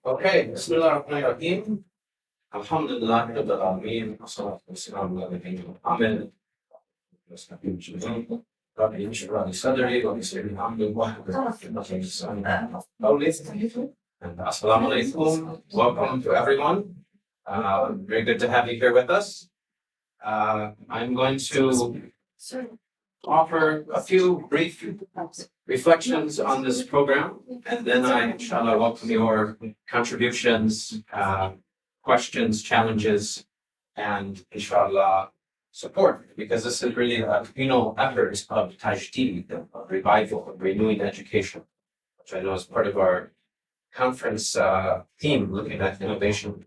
Okay, Bismillahirrahmanirrahim. Alhamdulillah, Rabbil Alameen. Wassalatu wassalamu ala nabiyyina Muhammad. ربي اشرح لي صدري ويسر لي امري واحلل عقدة من لساني قولي. And assalamu alaikum. Welcome to everyone. Very good to have you here with us. I'm going to offer a few brief reflections on this program, and then I, inshallah, welcome your contributions, questions, challenges, and inshallah, support, because this is really a communal effort of tajdeed, of revival, of renewing education, which I know is part of our conference theme, looking at innovation.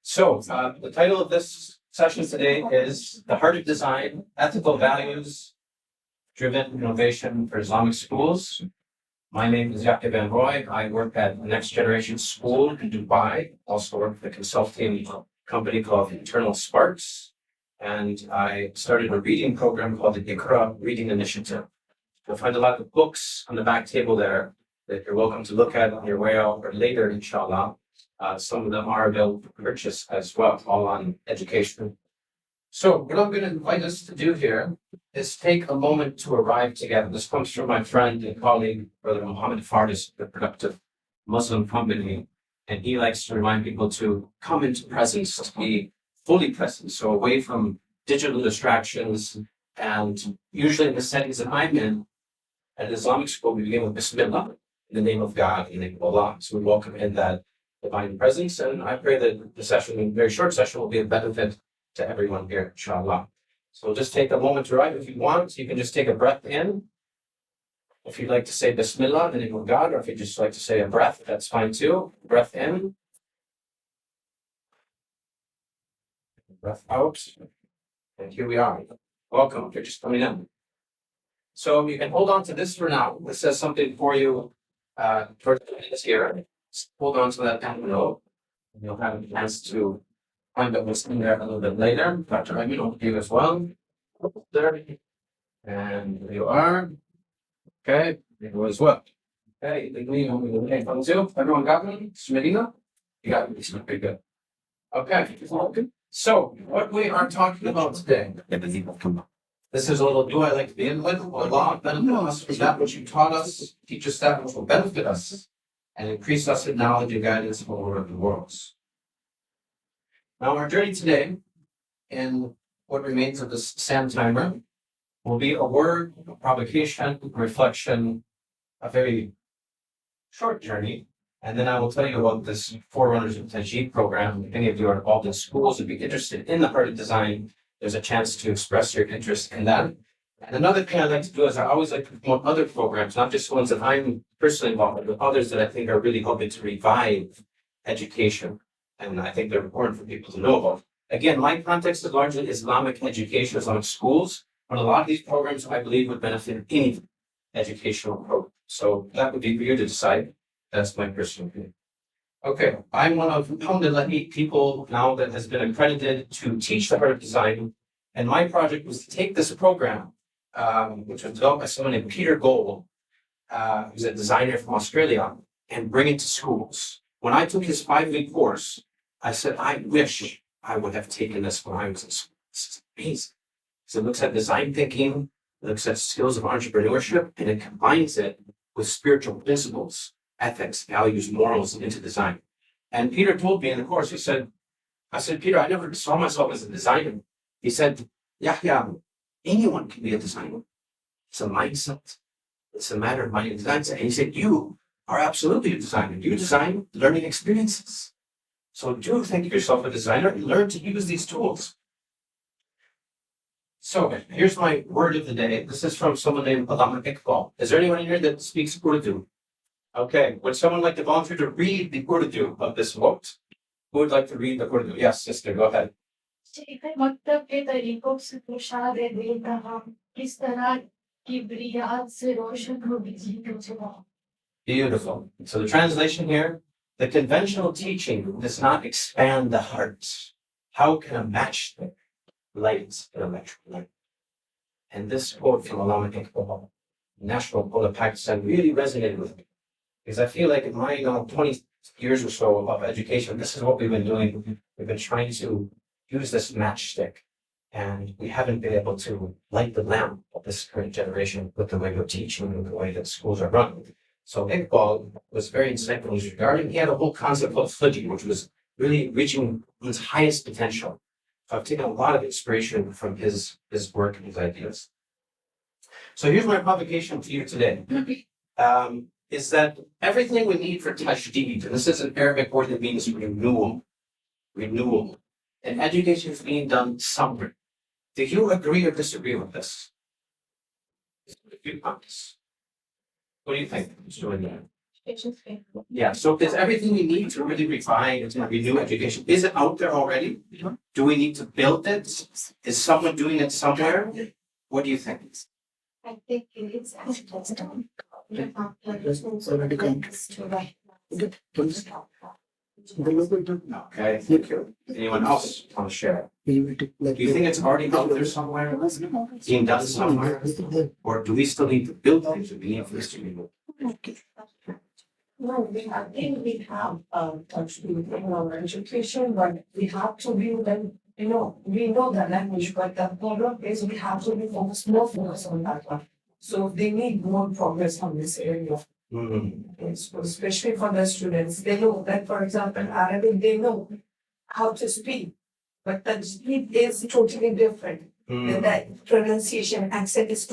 So the title of this session today is The Heart of Design, Ethical Values Driven Innovation for Islamic Schools. My name is Yaqub Van Roy. I work at Next Generation School in Dubai, also work for a consulting company called Internal Sparks. And I started a reading program called the Iqra Reading Initiative. You'll find a lot of books on the back table there that you're welcome to look at on your way out or later, inshallah. Some of them are available for purchase as well, all on education. So what I'm going to invite us to do here is take a moment to arrive together. This comes from my friend and colleague, Brother Muhammad Fardis, the productive Muslim company, and he likes to remind people to come into presence, to be fully present, so away from digital distractions. And usually in the settings that I'm in, at Islamic school, we begin with Bismillah, in the name of God, in the name of Allah. So we welcome in that divine presence, and I pray that the session, a very short session, will be a benefit to everyone here, inshallah. So we'll just take a moment to arrive. If you want, you can just take a breath in. If you'd like to say Bismillah in the name of God, or if you'd just like to say a breath, that's fine too. Breath in. Breath out. And here we are. Welcome. You're just coming in. So you can hold on to this for now. This says something for you towards the end here. Just hold on to that envelope, and you'll have a chance to find out what's in there a little bit later. Dr. Ayman, over to you as well. There. And there you are. Okay, there you as well. Okay, everyone got me? Medina? You got me. Very good. Okay. So, what we are talking about today. This is a little dua I like to begin with. Allah benefit us from that which you taught us, teach us that which will benefit us, and increase us in knowledge and guidance for the Lord of the worlds. Now, our journey today, in what remains of this sand timer, will be a word, a provocation, a reflection, a very short journey. And then I will tell you about this Forerunners of Tajid program. If any of you are involved in schools and be interested in the Heart of Design, there's a chance to express your interest in that. And another thing I like to do is I always like to promote other programs, not just ones that I'm personally involved with, but others that I think are really helping to revive education. And I think they're important for people to know about. Again, my context is largely Islamic education, Islamic schools, but a lot of these programs I believe would benefit any educational program. So that would be for you to decide. That's my personal opinion. Okay, I'm one of, alhamdulillah, 8 people now that has been accredited to teach the Heart of Design. And my project was to take this program, which was developed by someone named Peter Gold, who's a designer from Australia, and bring it to schools. When I took his 5-week course, I said, I wish I would have taken this when I was in school. This is amazing. So it looks at design thinking, it looks at skills of entrepreneurship, and it combines it with spiritual principles, ethics, values, morals into design. And Peter told me in the course, I said, Peter, I never saw myself as a designer. He said, Yahya, anyone can be a designer. It's a mindset. It's a matter of mind and design. And he said, you are absolutely a designer. You design learning experiences. So do think yourself a designer and learn to use these tools. So here's my word of the day. This is from someone named Allama Iqbal. Is there anyone in here that speaks Urdu? Okay, would someone like to volunteer to read the Urdu of this quote? Who would like to read the Urdu? Yes, sister, go ahead. Beautiful. So the translation here, the conventional teaching does not expand the heart. How can a matchstick light an electric light? And this quote from Allama Iqbal, national poet of Pakistan, really resonated with me. Because I feel like in my 20 years or so of education, this is what we've been doing. We've been trying to use this matchstick, and we haven't been able to light the lamp of this current generation with the way we're teaching and the way that schools are run. So Iqbal was very insightful regarding, he had a whole concept of Fuji, which was really reaching one's highest potential. So I've taken a lot of inspiration from his work and his ideas. So here's my provocation to you today. Is that everything we need for tajdeed, and this is an Arabic word that means renewal, and education is being done somewhere. Do you agree or disagree with this? What do you think, Mr. Linden? Yeah, so is everything we need to really refine and renew education, is it out there already? Do we need to build it? Is someone doing it somewhere? What do you think? I think it's Okay, thank you. Anyone else want to share? Do you think it's already out there somewhere, being done somewhere? Or do we still need to build things that we need for this to be moved? No, I think we have touched in our education, but we have to be then, we know the language, but the problem is we have to be more focused on that one. So they need more progress on this area. Especially for the students. They know that, for example, Arabic, they know how to speak, but the speed is totally different. The pronunciation, accent is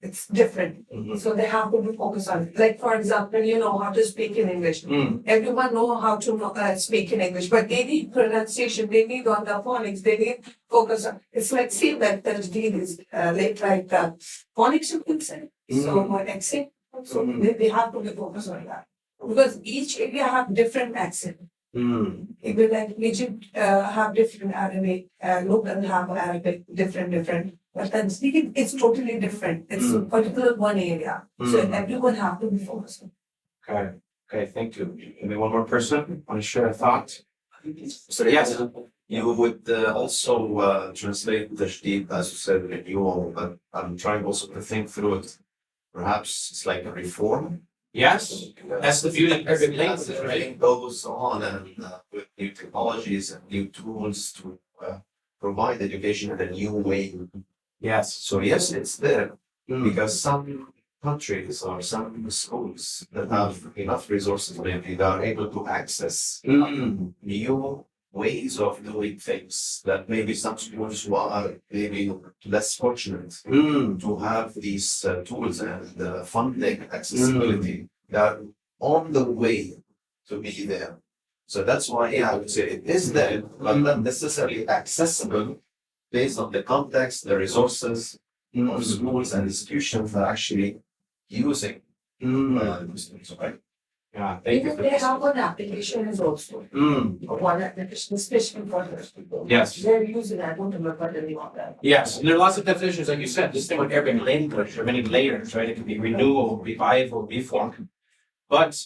it's different. So they have to be focused on it. Like, for example, you know how to speak in English. Everyone know how to speak in English, but they need pronunciation, they need on the phonics, they need focus on. It's like, see that the deal is like phonics, you can say. So accent, so they have to be focused on that. Because each area have different accent. Even like Egypt have different Arabic, local have Arabic, different. But then speaking, it's totally different. It's a particular one area. So everyone have to be focused on. Okay, thank you. Maybe one more person want to share a thought? So yes, you would also translate the Jdeed, as you said, renewal, but I'm trying also to think through it. Perhaps it's like a reform. Yes, that's the beauty of Arabic language, As right? it goes on and with new technologies and new tools to provide education in a new way. Yes. So yes, it's there because some countries or some schools that have enough resources, maybe they are able to access new ways of doing things that maybe some schools who are maybe less fortunate to have these tools and funding accessibility that are on the way to be there. So that's why, yeah, I would say it is there, but not necessarily accessible based on the context, the resources of schools and institutions that are actually using these tools, right? Yeah, thank you Even for they this. have one application is also. One application, especially for those people. Yes. They're using, I don't remember the name of that. Yes, and there are lots of definitions, like you said, this thing with Arabic language, there are many layers, right? It can be renewal, revival, reform. But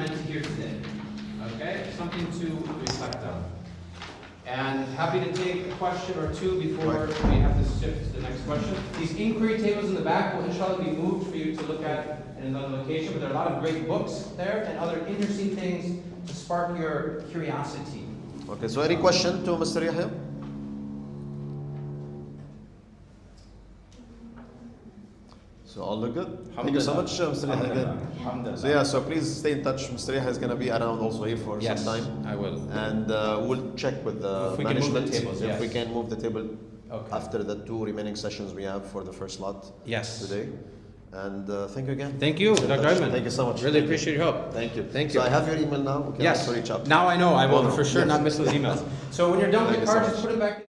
implemented here today. Okay, something to reflect on. And happy to take a question or two before we have to shift to the next question. These inquiry tables in the back will inshallah be moved for you to look at in another location, but there are a lot of great books there and other interesting things to spark your curiosity. Okay, so any question to Mr. Yahya? So all look good. Thank you so much, Mr. Yahya. Again. So yeah, so please stay in touch. Mr. Yahya is going to be around also here for Yes, some time. I will. And we'll check with the If we can move the management tables, if yes. we can move the table Okay. after the 2 remaining sessions we have for the first lot Yes. today. And thank you again. Thank you, Dr. Ayman. Thank you so much. Really Thank you. appreciate your help. Thank you. Thank you. So I have your email now. Okay, Yes. I'll reach out. Now I know I will Wonderful. for sure Yes. not miss those emails. So when you're done with Thank the you so card, just much. put it back.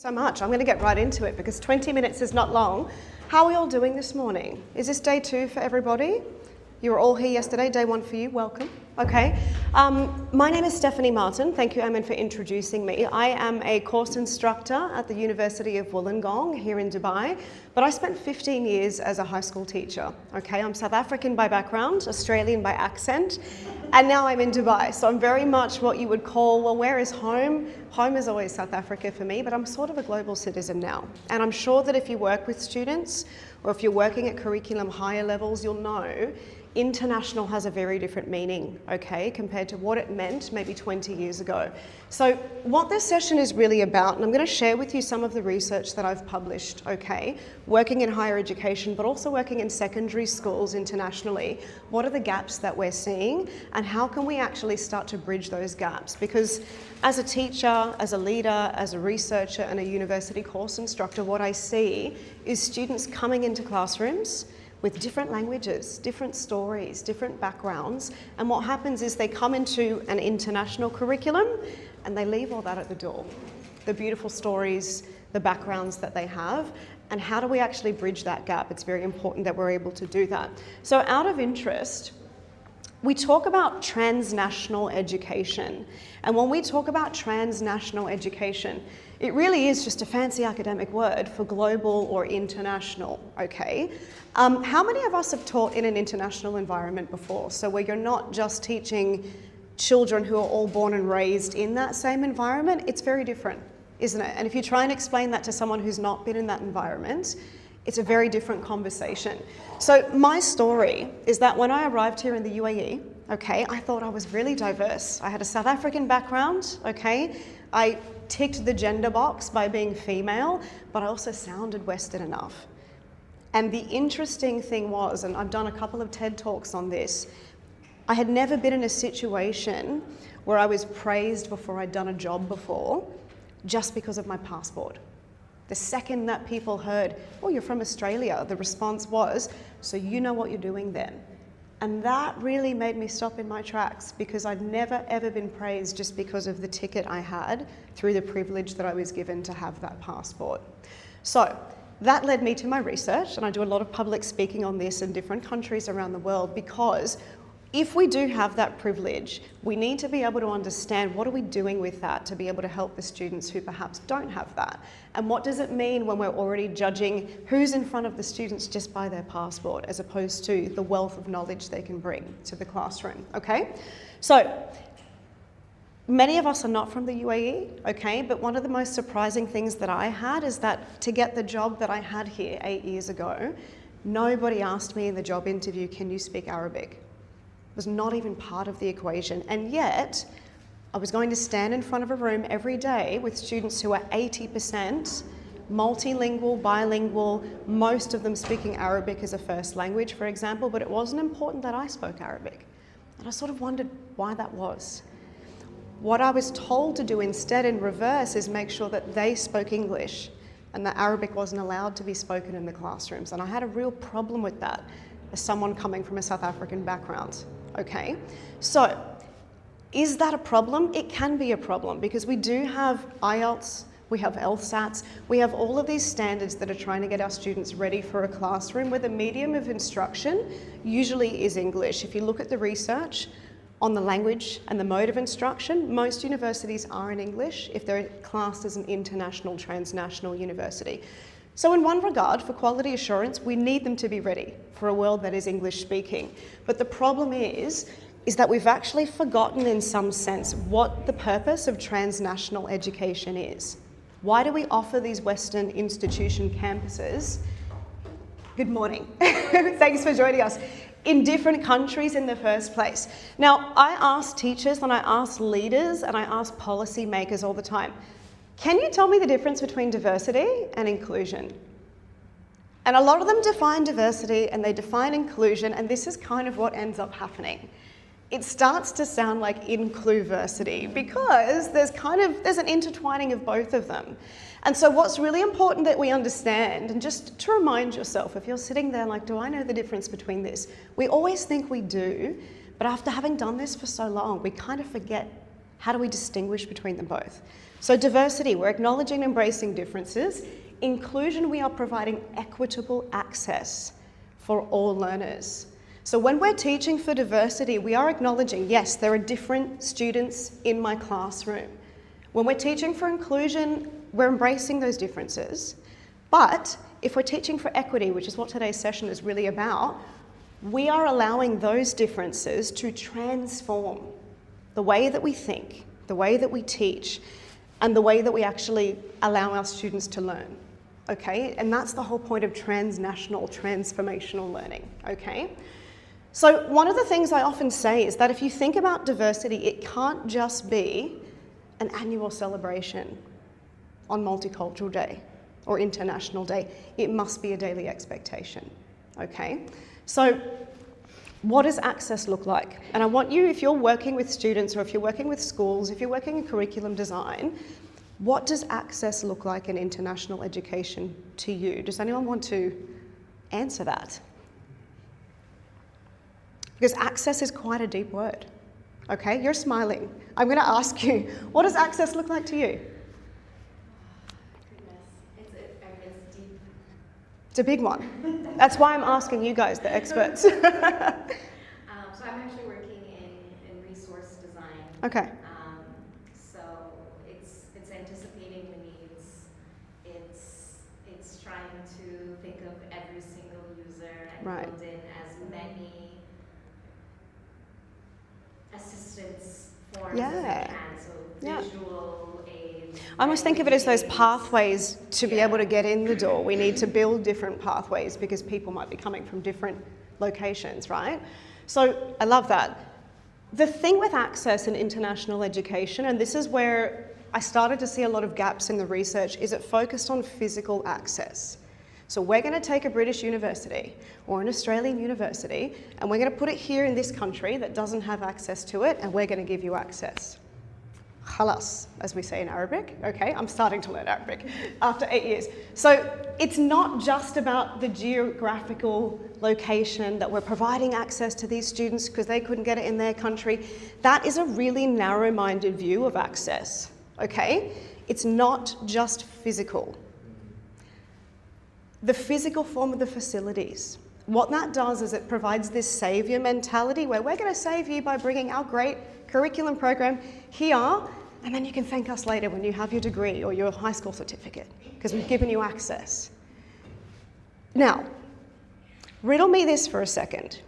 So much. I'm going to get right into it because 20 minutes is not long. How are we all doing this morning? Is this day 2 for everybody? You were all here yesterday, day 1 for you, welcome. Okay. My name is Stephanie Martin. Thank you, Amin, for introducing me. I am a course instructor at the University of Wollongong here in Dubai, but I spent 15 years as a high school teacher. Okay, I'm South African by background, Australian by accent, and now I'm in Dubai. So I'm very much what you would call, well, where is home? Home is always South Africa for me, but I'm sort of a global citizen now. And I'm sure that if you work with students, or if you're working at curriculum higher levels, you'll know international has a very different meaning, okay, compared to what it meant maybe 20 years ago. So what this session is really about, and I'm going to share with you some of the research that I've published, okay, working in higher education, but also working in secondary schools internationally. What are the gaps that we're seeing, and how can we actually start to bridge those gaps? Because as a teacher, as a leader, as a researcher, and a university course instructor, what I see is students coming into classrooms with different languages, different stories, different backgrounds. And what happens is they come into an international curriculum and they leave all that at the door. The beautiful stories, the backgrounds that they have, and how do we actually bridge that gap? It's very important that we're able to do that. So out of interest, we talk about transnational education. And when we talk about transnational education, it really is just a fancy academic word for global or international, okay? How many of us have taught in an international environment before? So where you're not just teaching children who are all born and raised in that same environment, it's very different, isn't it? And if you try and explain that to someone who's not been in that environment, it's a very different conversation. So my story is that when I arrived here in the UAE, okay, I thought I was really diverse. I had a South African background, okay? I ticked the gender box by being female, but I also sounded Western enough. And the interesting thing was, and I've done a couple of TED Talks on this, I had never been in a situation where I was praised before I'd done a job before, just because of my passport. The second that people heard, oh, you're from Australia, the response was, so you know what you're doing then. And that really made me stop in my tracks because I'd never ever been praised just because of the ticket I had through the privilege that I was given to have that passport. So that led me to my research, and I do a lot of public speaking on this in different countries around the world, because if we do have that privilege, we need to be able to understand what are we doing with that to be able to help the students who perhaps don't have that. And what does it mean when we're already judging who's in front of the students just by their passport, as opposed to the wealth of knowledge they can bring to the classroom, okay? So many of us are not from the UAE, okay? But one of the most surprising things that I had is that to get the job that I had here 8 years ago, nobody asked me in the job interview, can you speak Arabic? Was not even part of the equation. And yet, I was going to stand in front of a room every day with students who are 80% multilingual, bilingual, most of them speaking Arabic as a first language, for example, but it wasn't important that I spoke Arabic. And I sort of wondered why that was. What I was told to do instead in reverse is make sure that they spoke English and that Arabic wasn't allowed to be spoken in the classrooms. And I had a real problem with that as someone coming from a South African background. Okay, so is that a problem? It can be a problem because we do have IELTS, we have LSATs, we have all of these standards that are trying to get our students ready for a classroom where the medium of instruction usually is English. If you look at the research on the language and the mode of instruction, most universities are in English if they're classed as an international, transnational university. So in one regard, for quality assurance, we need them to be ready for a world that is English speaking. But the problem is that we've actually forgotten in some sense what the purpose of transnational education is. Why do we offer these Western institution campuses? Good morning. Thanks for joining us. In different countries in the first place. Now, I ask teachers and I ask leaders and I ask policymakers all the time, can you tell me the difference between diversity and inclusion? And a lot of them define diversity and they define inclusion, and this is kind of what ends up happening. It starts to sound like incluversity because there's an intertwining of both of them. And so what's really important that we understand, and just to remind yourself, if you're sitting there like, do I know the difference between this? We always think we do, but after having done this for so long, we kind of forget How do we distinguish between them both? So diversity, we're acknowledging and embracing differences. Inclusion, we are providing equitable access for all learners. So when we're teaching for diversity, we are acknowledging, yes, there are different students in my classroom. When we're teaching for inclusion, we're embracing those differences. But if we're teaching for equity, which is what today's session is really about, we are allowing those differences to transform the way that we think, the way that we teach, and the way that we actually allow our students to learn, okay? And that's the whole point of transnational, transformational learning, okay? So one of the things I often say is that if you think about diversity, it can't just be an annual celebration on Multicultural Day or International Day. It must be a daily expectation, okay? So what does access look like? And I want you, if you're working with students or if you're working with schools, if you're working in curriculum design, what does access look like in international education to you? Does anyone want to answer that? Because access is quite a deep word, okay? You're smiling. I'm going to ask you, what does access look like to you? It's deep. It's a big one. That's why I'm asking you guys, the experts. So I'm actually working in resource design. Okay. So it's anticipating the needs. It's trying to think of every single user and Right. build in as many assistance forms as we Yeah. can. So Yeah. visual aids. I almost think of it as those language pathways to be Yeah. able to get in the door. We need to build different pathways because people might be coming from different locations, right? So I love that. The thing with access in international education, and this is where I started to see a lot of gaps in the research, is it focused on physical access. So we're going to take a British university or an Australian university and we're going to put it here in this country that doesn't have access to it, and we're going to give you access. Khalas, as we say in Arabic. Okay, I'm starting to learn Arabic after 8 years. So it's not just about the geographical location that we're providing access to these students because they couldn't get it in their country. That is a really narrow-minded view of access, okay? It's not just physical. The physical form of the facilities. What that does is it provides this saviour mentality where we're going to save you by bringing our great curriculum program here, and then you can thank us later when you have your degree or your high school certificate because we've given you access. Now, riddle me this for a second.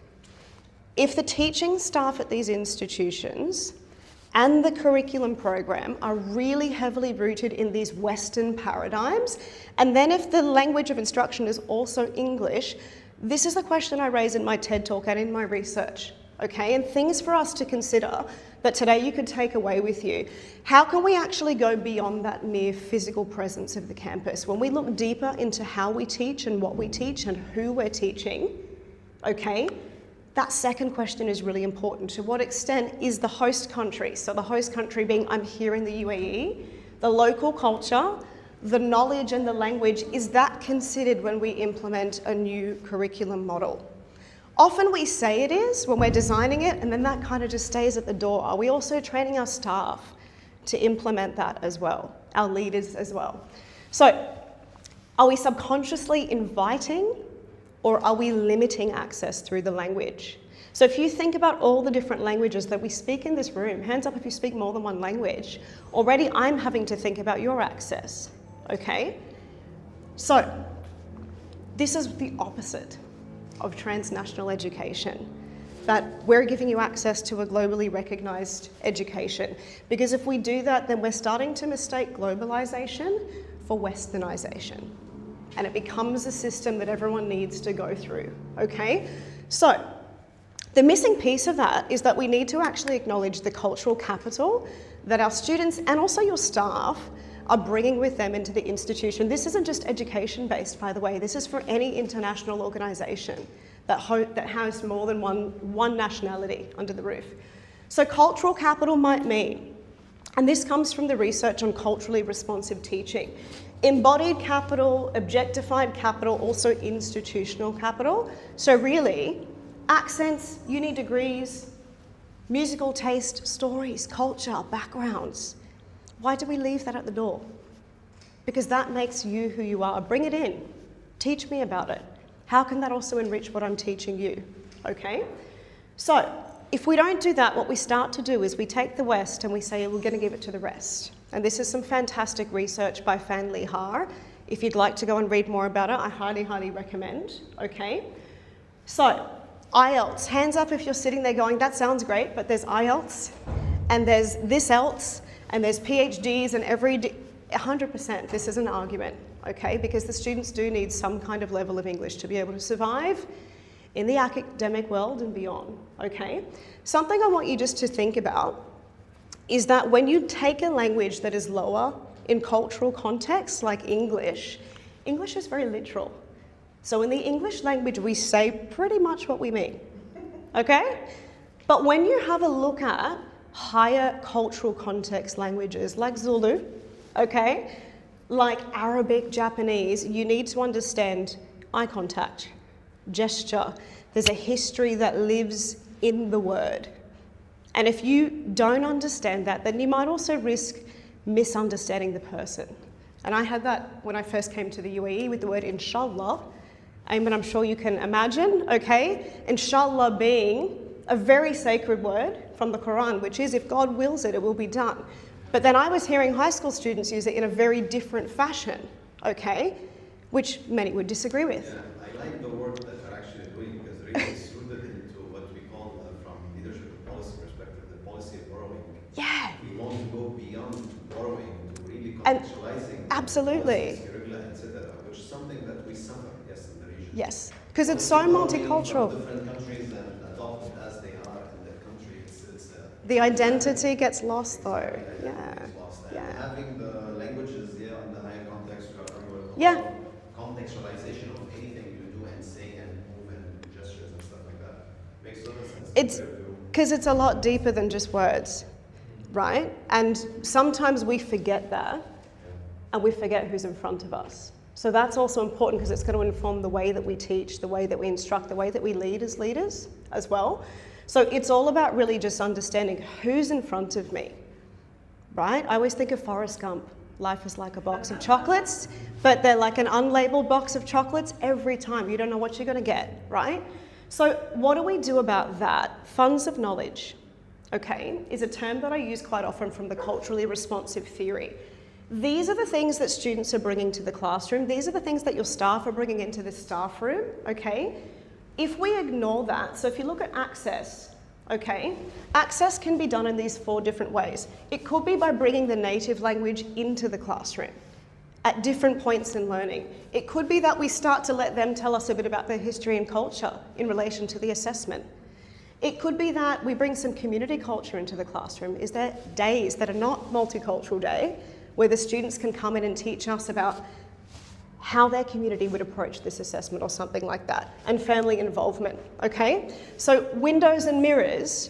If the teaching staff at these institutions and the curriculum program are really heavily rooted in these Western paradigms, and then if the language of instruction is also English, this is the question I raise in my TED Talk and in my research, okay? And things for us to consider that today you could take away with you. How can we actually go beyond that mere physical presence of the campus? When we look deeper into how we teach and what we teach and who we're teaching, okay? That second question is really important. To what extent is the host country, so the host country being I'm here in the UAE, the local culture, the knowledge and the language, is that considered when we implement a new curriculum model? Often we say it is when we're designing it, and then that kind of just stays at the door. Are we also training our staff to implement that as well, our leaders as well? So are we subconsciously inviting, or are we limiting access through the language? So if you think about all the different languages that we speak in this room, hands up if you speak more than one language, already I'm having to think about your access, okay? So this is the opposite of transnational education, that we're giving you access to a globally recognised education. Because if we do that, then we're starting to mistake globalisation for westernisation. And it becomes a system that everyone needs to go through, okay? So the missing piece of that is that we need to actually acknowledge the cultural capital that our students and also your staff are bringing with them into the institution. This isn't just education-based, by the way. This is for any international organisation that has more than one nationality under the roof. So cultural capital might mean, and this comes from the research on culturally responsive teaching, embodied capital, objectified capital, also institutional capital. So really, accents, uni degrees, musical taste, stories, culture, backgrounds. Why do we leave that at the door? Because that makes you who you are. Bring it in. Teach me about it. How can that also enrich what I'm teaching you? Okay? So, if we don't do that, what we start to do is we take the West and we say we're going to give it to the rest. And this is some fantastic research by Fan Lee Har. If you'd like to go and read more about it, I highly, highly recommend. Okay? So, IELTS. Hands up if you're sitting there going, that sounds great, but there's IELTS, and there's this else, and there's PhDs, and 100% this is an argument, okay? Because the students do need some kind of level of English to be able to survive in the academic world and beyond, okay? Something I want you just to think about is that when you take a language that is lower in cultural context, like English, English is very literal. So in the English language, we say pretty much what we mean, okay? But when you have a look at higher cultural context languages like Zulu, okay, like Arabic, Japanese, you need to understand eye contact, gesture. There's a history that lives in the word. And if you don't understand that, then you might also risk misunderstanding the person. And I had that when I first came to the UAE with the word inshallah. But I'm sure you can imagine, okay? Inshallah being a very sacred word from the Quran, which is if God wills it, it will be done. But then I was hearing high school students use it in a very different fashion, okay? Which many would disagree with. Yeah, I like the work that you're actually doing because really it's rooted into what we call, from leadership and policy perspective, the policy of borrowing. Yeah. We want to go beyond borrowing to really And contextualizing absolutely. policies, curricula, etc., which is something that we suffer, yes, in the region. Yes, because it's so multicultural. Different countries and adopt it as they are in their country. The identity gets lost though. Identity Yeah. gets lost. And Yeah. having the languages there in the higher context, we are talking about Yeah. contextualization of anything you do and say and move and gestures and stuff like that makes total sense. It's because it's a lot deeper than just words, right? And sometimes we forget that, and we forget who's in front of us. So that's also important because it's going to inform the way that we teach, the way that we instruct, the way that we lead as leaders as well. So it's all about really just understanding who's in front of me, right? I always think of Forrest Gump. Life is like a box of chocolates, but they're like an unlabeled box of chocolates every time. You don't know what you're going to get, right? So what do we do about that? Funds of knowledge, okay, is a term that I use quite often from the culturally responsive theory. These are the things that students are bringing to the classroom. These are the things that your staff are bringing into the staff room, okay? If we ignore that, so if you look at access, okay, access can be done in these 4 different ways. It could be by bringing the native language into the classroom at different points in learning. It could be that we start to let them tell us a bit about their history and culture in relation to the assessment. It could be that we bring some community culture into the classroom. Is there days that are not multicultural day where the students can come in and teach us about how their community would approach this assessment or something like that, and family involvement, okay? So windows and mirrors,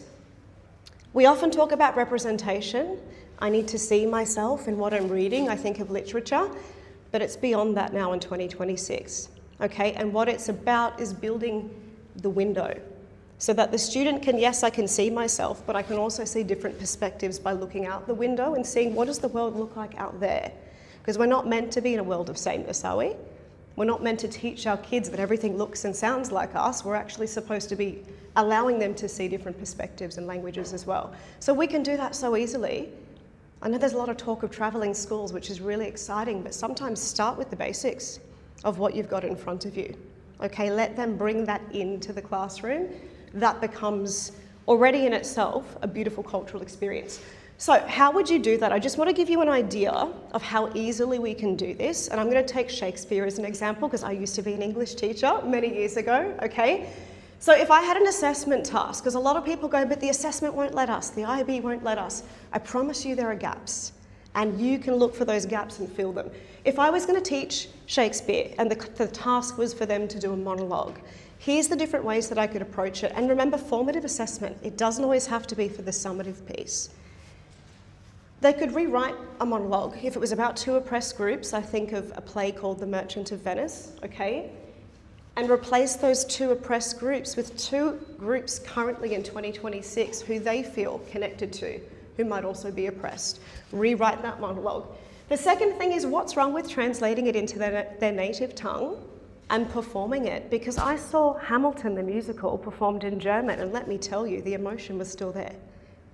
we often talk about representation. I need to see myself in what I'm reading. I think of literature, but it's beyond that now in 2026, okay? And what it's about is building the window so that the student can, yes, I can see myself, but I can also see different perspectives by looking out the window and seeing what does the world look like out there. Because we're not meant to be in a world of sameness, are we? We're not meant to teach our kids that everything looks and sounds like us. We're actually supposed to be allowing them to see different perspectives and languages as well. So we can do that so easily. I know there's a lot of talk of travelling schools, which is really exciting, but sometimes start with the basics of what you've got in front of you. Okay, let them bring that into the classroom. That becomes already in itself a beautiful cultural experience. So how would you do that? I just want to give you an idea of how easily we can do this. And I'm going to take Shakespeare as an example because I used to be an English teacher many years ago, okay? So if I had an assessment task, because a lot of people go, but the assessment won't let us, the IB won't let us. I promise you there are gaps and you can look for those gaps and fill them. If I was going to teach Shakespeare and the task was for them to do a monologue, here's the different ways that I could approach it. And remember, formative assessment, it doesn't always have to be for the summative piece. They could rewrite a monologue. If it was about 2 oppressed groups, I think of a play called The Merchant of Venice, okay? and replace those two oppressed groups with two groups currently in 2026 who they feel connected to, who might also be oppressed. Rewrite that monologue. The second thing is, what's wrong with translating it into their native tongue and performing it? Because I saw Hamilton the musical performed in German, and let me tell you, the emotion was still there,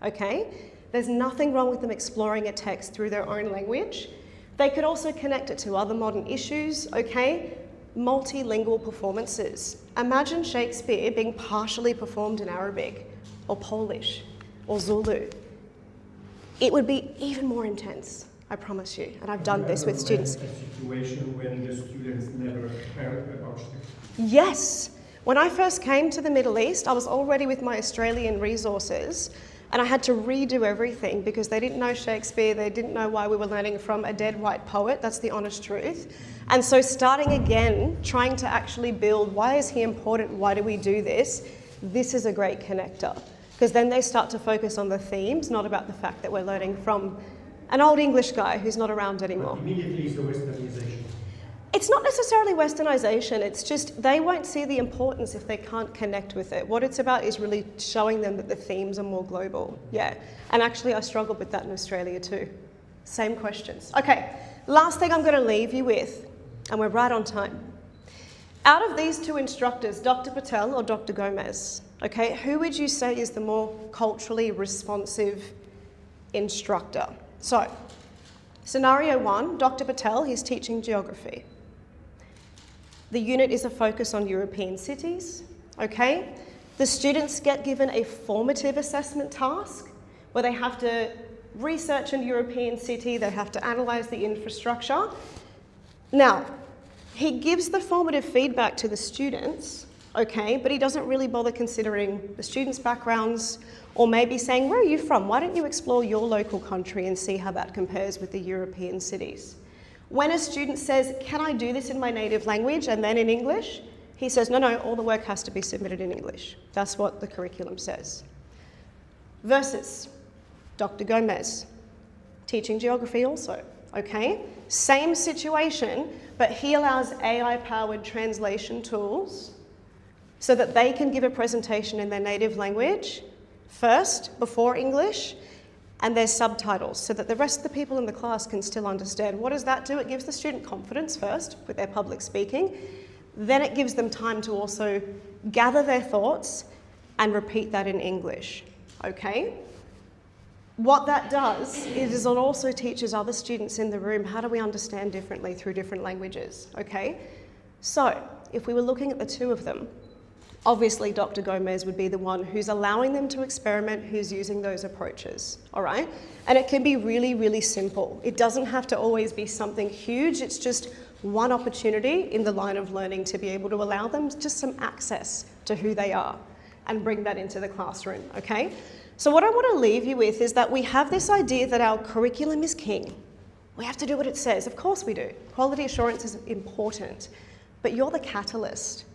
okay? There's nothing wrong with them exploring a text through their own language. They could also connect it to other modern issues, okay? Multilingual performances. Imagine Shakespeare being partially performed in Arabic or Polish or Zulu. It would be even more intense, I promise you, and I've done this with students. A situation when the students never heard about Shakespeare. Yes. When I first came to the Middle East, I was already with my Australian resources, and I had to redo everything because they didn't know Shakespeare, they didn't know why we were learning from a dead white poet, that's the honest truth. And so starting again, trying to actually build, why is he important, why do we do this? This is a great connector, because then they start to focus on the themes, not about the fact that we're learning from an old English guy who's not around anymore. Immediately is the westernization. It's not necessarily westernization, it's just they won't see the importance if they can't connect with it. What it's about is really showing them that the themes are more global. Yeah, and actually I struggled with that in Australia too. Same questions. Okay, last thing I'm going to leave you with, and we're right on time. Out of these two instructors, Dr. Patel or Dr. Gomez, okay, who would you say is the more culturally responsive instructor? So, scenario one, Dr. Patel, he's teaching geography. The unit is a focus on European cities, okay? The students get given a formative assessment task where they have to research a European city, they have to analyse the infrastructure. Now, he gives the formative feedback to the students, okay, but he doesn't really bother considering the students' backgrounds or maybe saying, where are you from? Why don't you explore your local country and see how that compares with the European cities? When a student says, can I do this in my native language and then in English? He says, no, all the work has to be submitted in English. That's what the curriculum says. Versus Dr. Gomez, teaching geography also, okay? Same situation, but he allows AI-powered translation tools so that they can give a presentation in their native language first, before English, and there's subtitles so that the rest of the people in the class can still understand. What does that do? It gives the student confidence first with their public speaking. Then it gives them time to also gather their thoughts and repeat that in English, okay? What that does is it also teaches other students in the room how do we understand differently through different languages, okay? So, if we were looking at the two of them, obviously Dr. Gomez would be the one who's allowing them to experiment, who's using those approaches, all right? And it can be really, really simple. It doesn't have to always be something huge, it's just one opportunity in the line of learning to be able to allow them just some access to who they are and bring that into the classroom, okay? So what I want to leave you with is that we have this idea that our curriculum is king. We have to do what it says. Of course we do. Quality assurance is important, but you're the catalyst.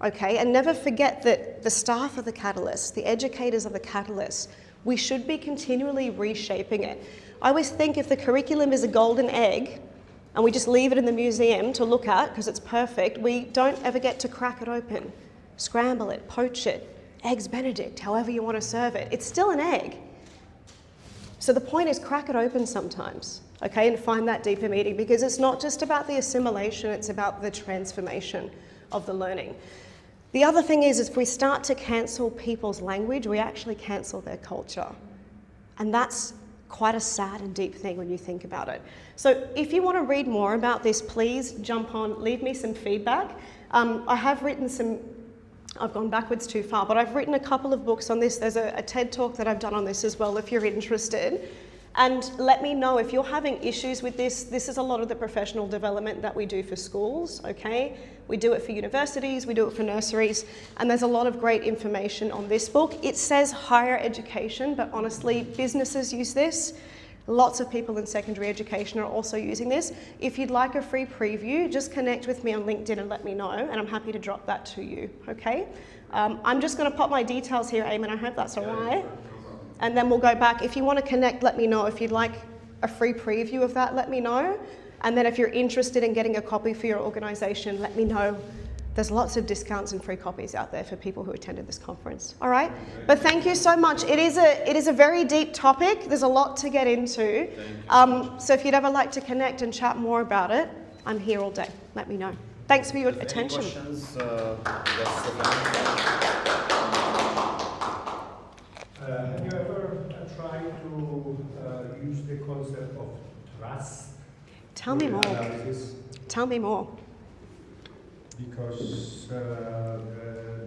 Okay, and never forget that the staff are the catalyst, the educators are the catalyst. We should be continually reshaping it. I always think if the curriculum is a golden egg and we just leave it in the museum to look at because it's perfect, we don't ever get to crack it open, scramble it, poach it, eggs Benedict, however you want to serve it. It's still an egg. So the point is crack it open sometimes, okay, and find that deeper meaning because it's not just about the assimilation, it's about the transformation of the learning. The other thing is if we start to cancel people's language, we actually cancel their culture. And that's quite a sad and deep thing when you think about it. So if you want to read more about this, please jump on, leave me some feedback. I have written some, I've gone backwards too far, but I've written a couple of books on this. There's a TED talk that I've done on this as well if you're interested. And let me know if you're having issues with this. This is a lot of the professional development that we do for schools, okay? We do it for universities, we do it for nurseries, and there's a lot of great information on this book. It says higher education, but honestly, businesses use this. Lots of people in secondary education are also using this. If you'd like a free preview, just connect with me on LinkedIn and let me know, and I'm happy to drop that to you, okay? I'm just gonna pop my details here, Eamon, I hope that's all right. And then we'll go back. If you want to connect, let me know. If you'd like a free preview of that, let me know. And then if you're interested in getting a copy for your organisation, let me know There's lots of discounts and free copies out there for people who attended this conference. All right, but thank you so much. It is a very deep topic. There's a lot to get into. So if you'd ever like to connect and chat more about it, I'm here all day. Let me know. Thanks for your attention. Any questions? Have you ever tried to use the concept of trust? Tell me for more. analysis? Tell me more. Because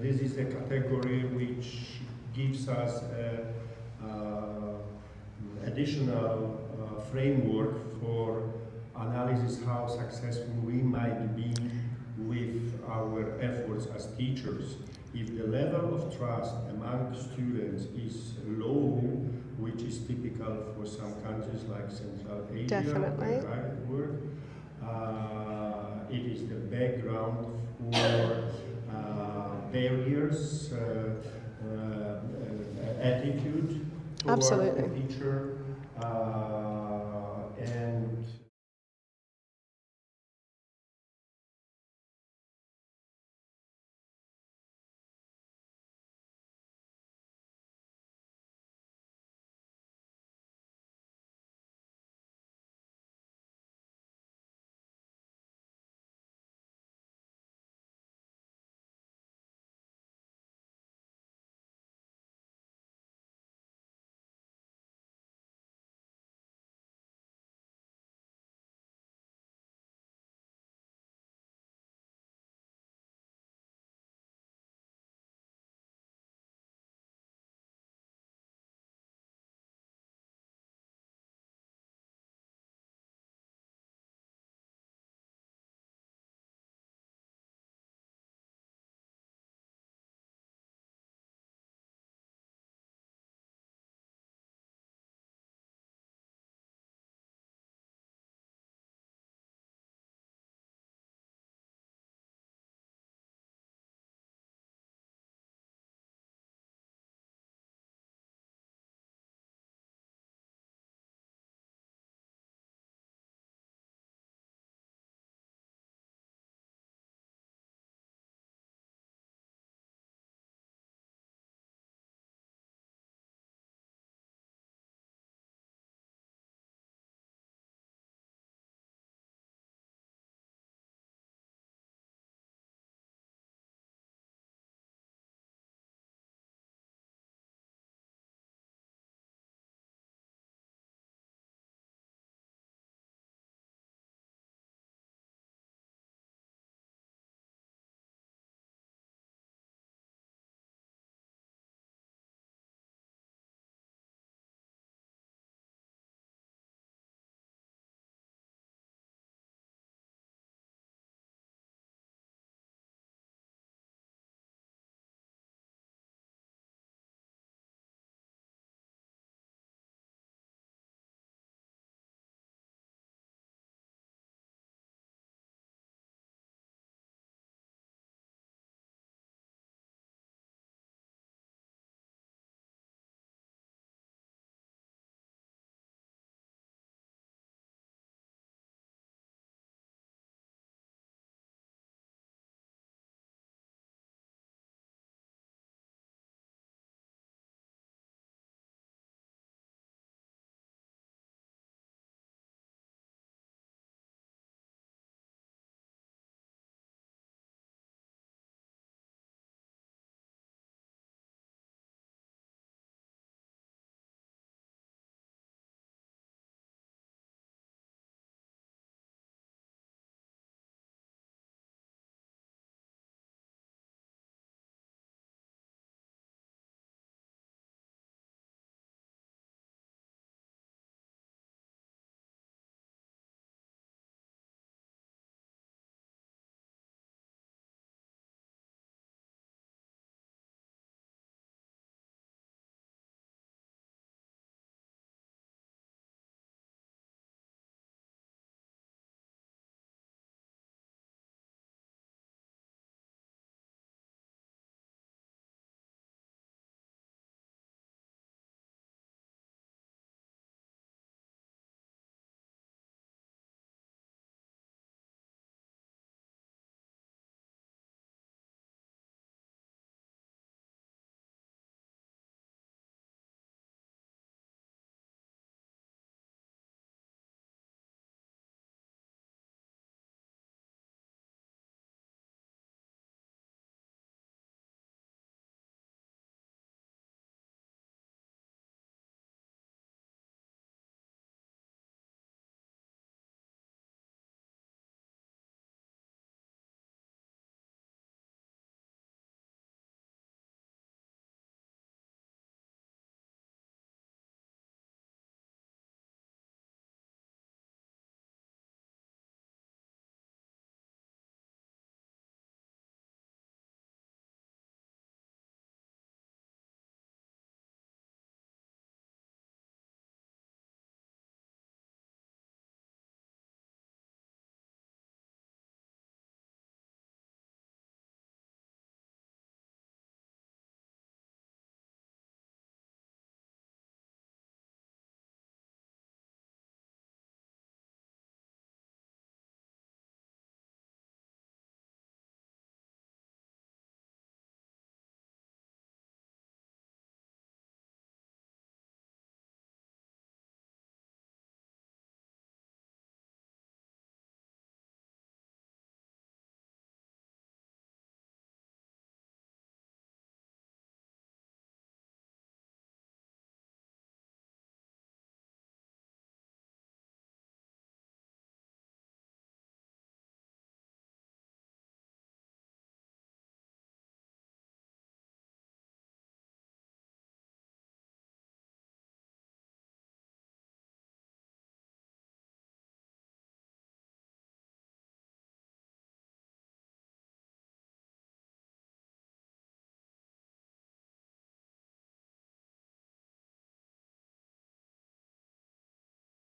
this is a category which gives us additional framework for analysis how successful we might be with our efforts as teachers. If the level of trust among students is low, which is typical for some countries like Central Asia, Definitely. where I work, it is the background for barriers, attitude toward Absolutely. the teacher, and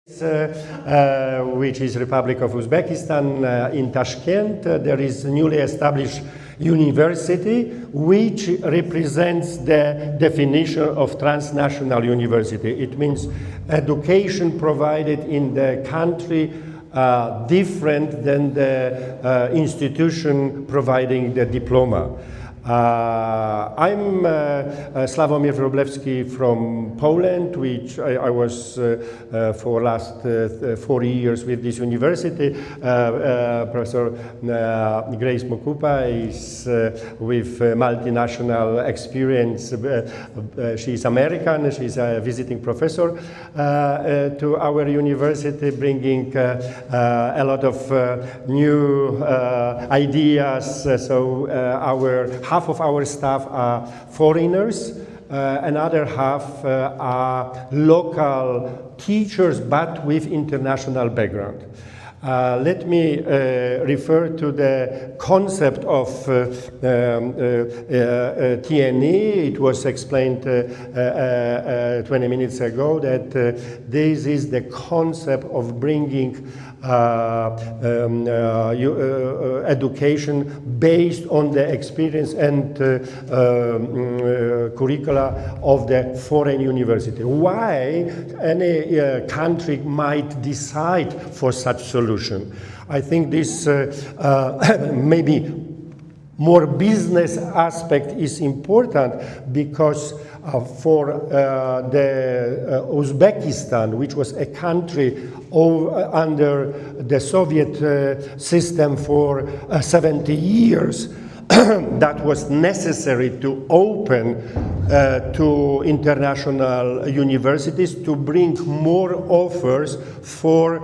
which is Republic of Uzbekistan, in Tashkent. There is a newly established university which represents the definition of transnational university. It means education provided in the country different than the institution providing the diploma. I'm Sławomir Wróblewski from Poland, which I was for last 40 years with this university. Professor Grace Mokupa is with multinational experience. She's American, she's a visiting professor to our university, bringing a lot of new ideas. So half of our staff are foreigners, another half are local teachers but with international background. Let me refer to the concept of TNE. It was explained 20 minutes ago that this is the concept of bringing education based on the experience and curricula of the foreign university. Why any country might decide for such solution? I think this maybe more business aspect is important because for the Uzbekistan, which was a country under the Soviet system for 70 years, that was necessary to open to international universities to bring more offers for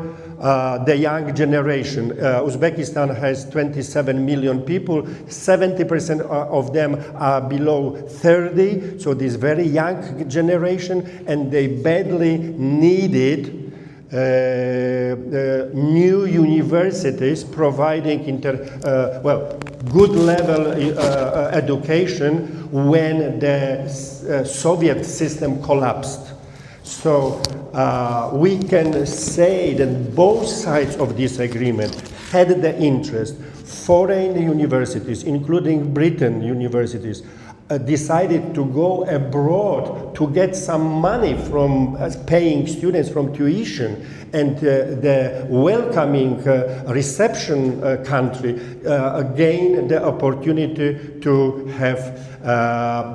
the young generation. Uzbekistan has 27 million people, 70% of them are below 30, so this very young generation, and they badly needed new universities providing good level education when the Soviet system collapsed. So we can say that both sides of this agreement had the interest. Foreign universities, including Britain universities, decided to go abroad to get some money from paying students from tuition, and the welcoming reception country gained the opportunity to have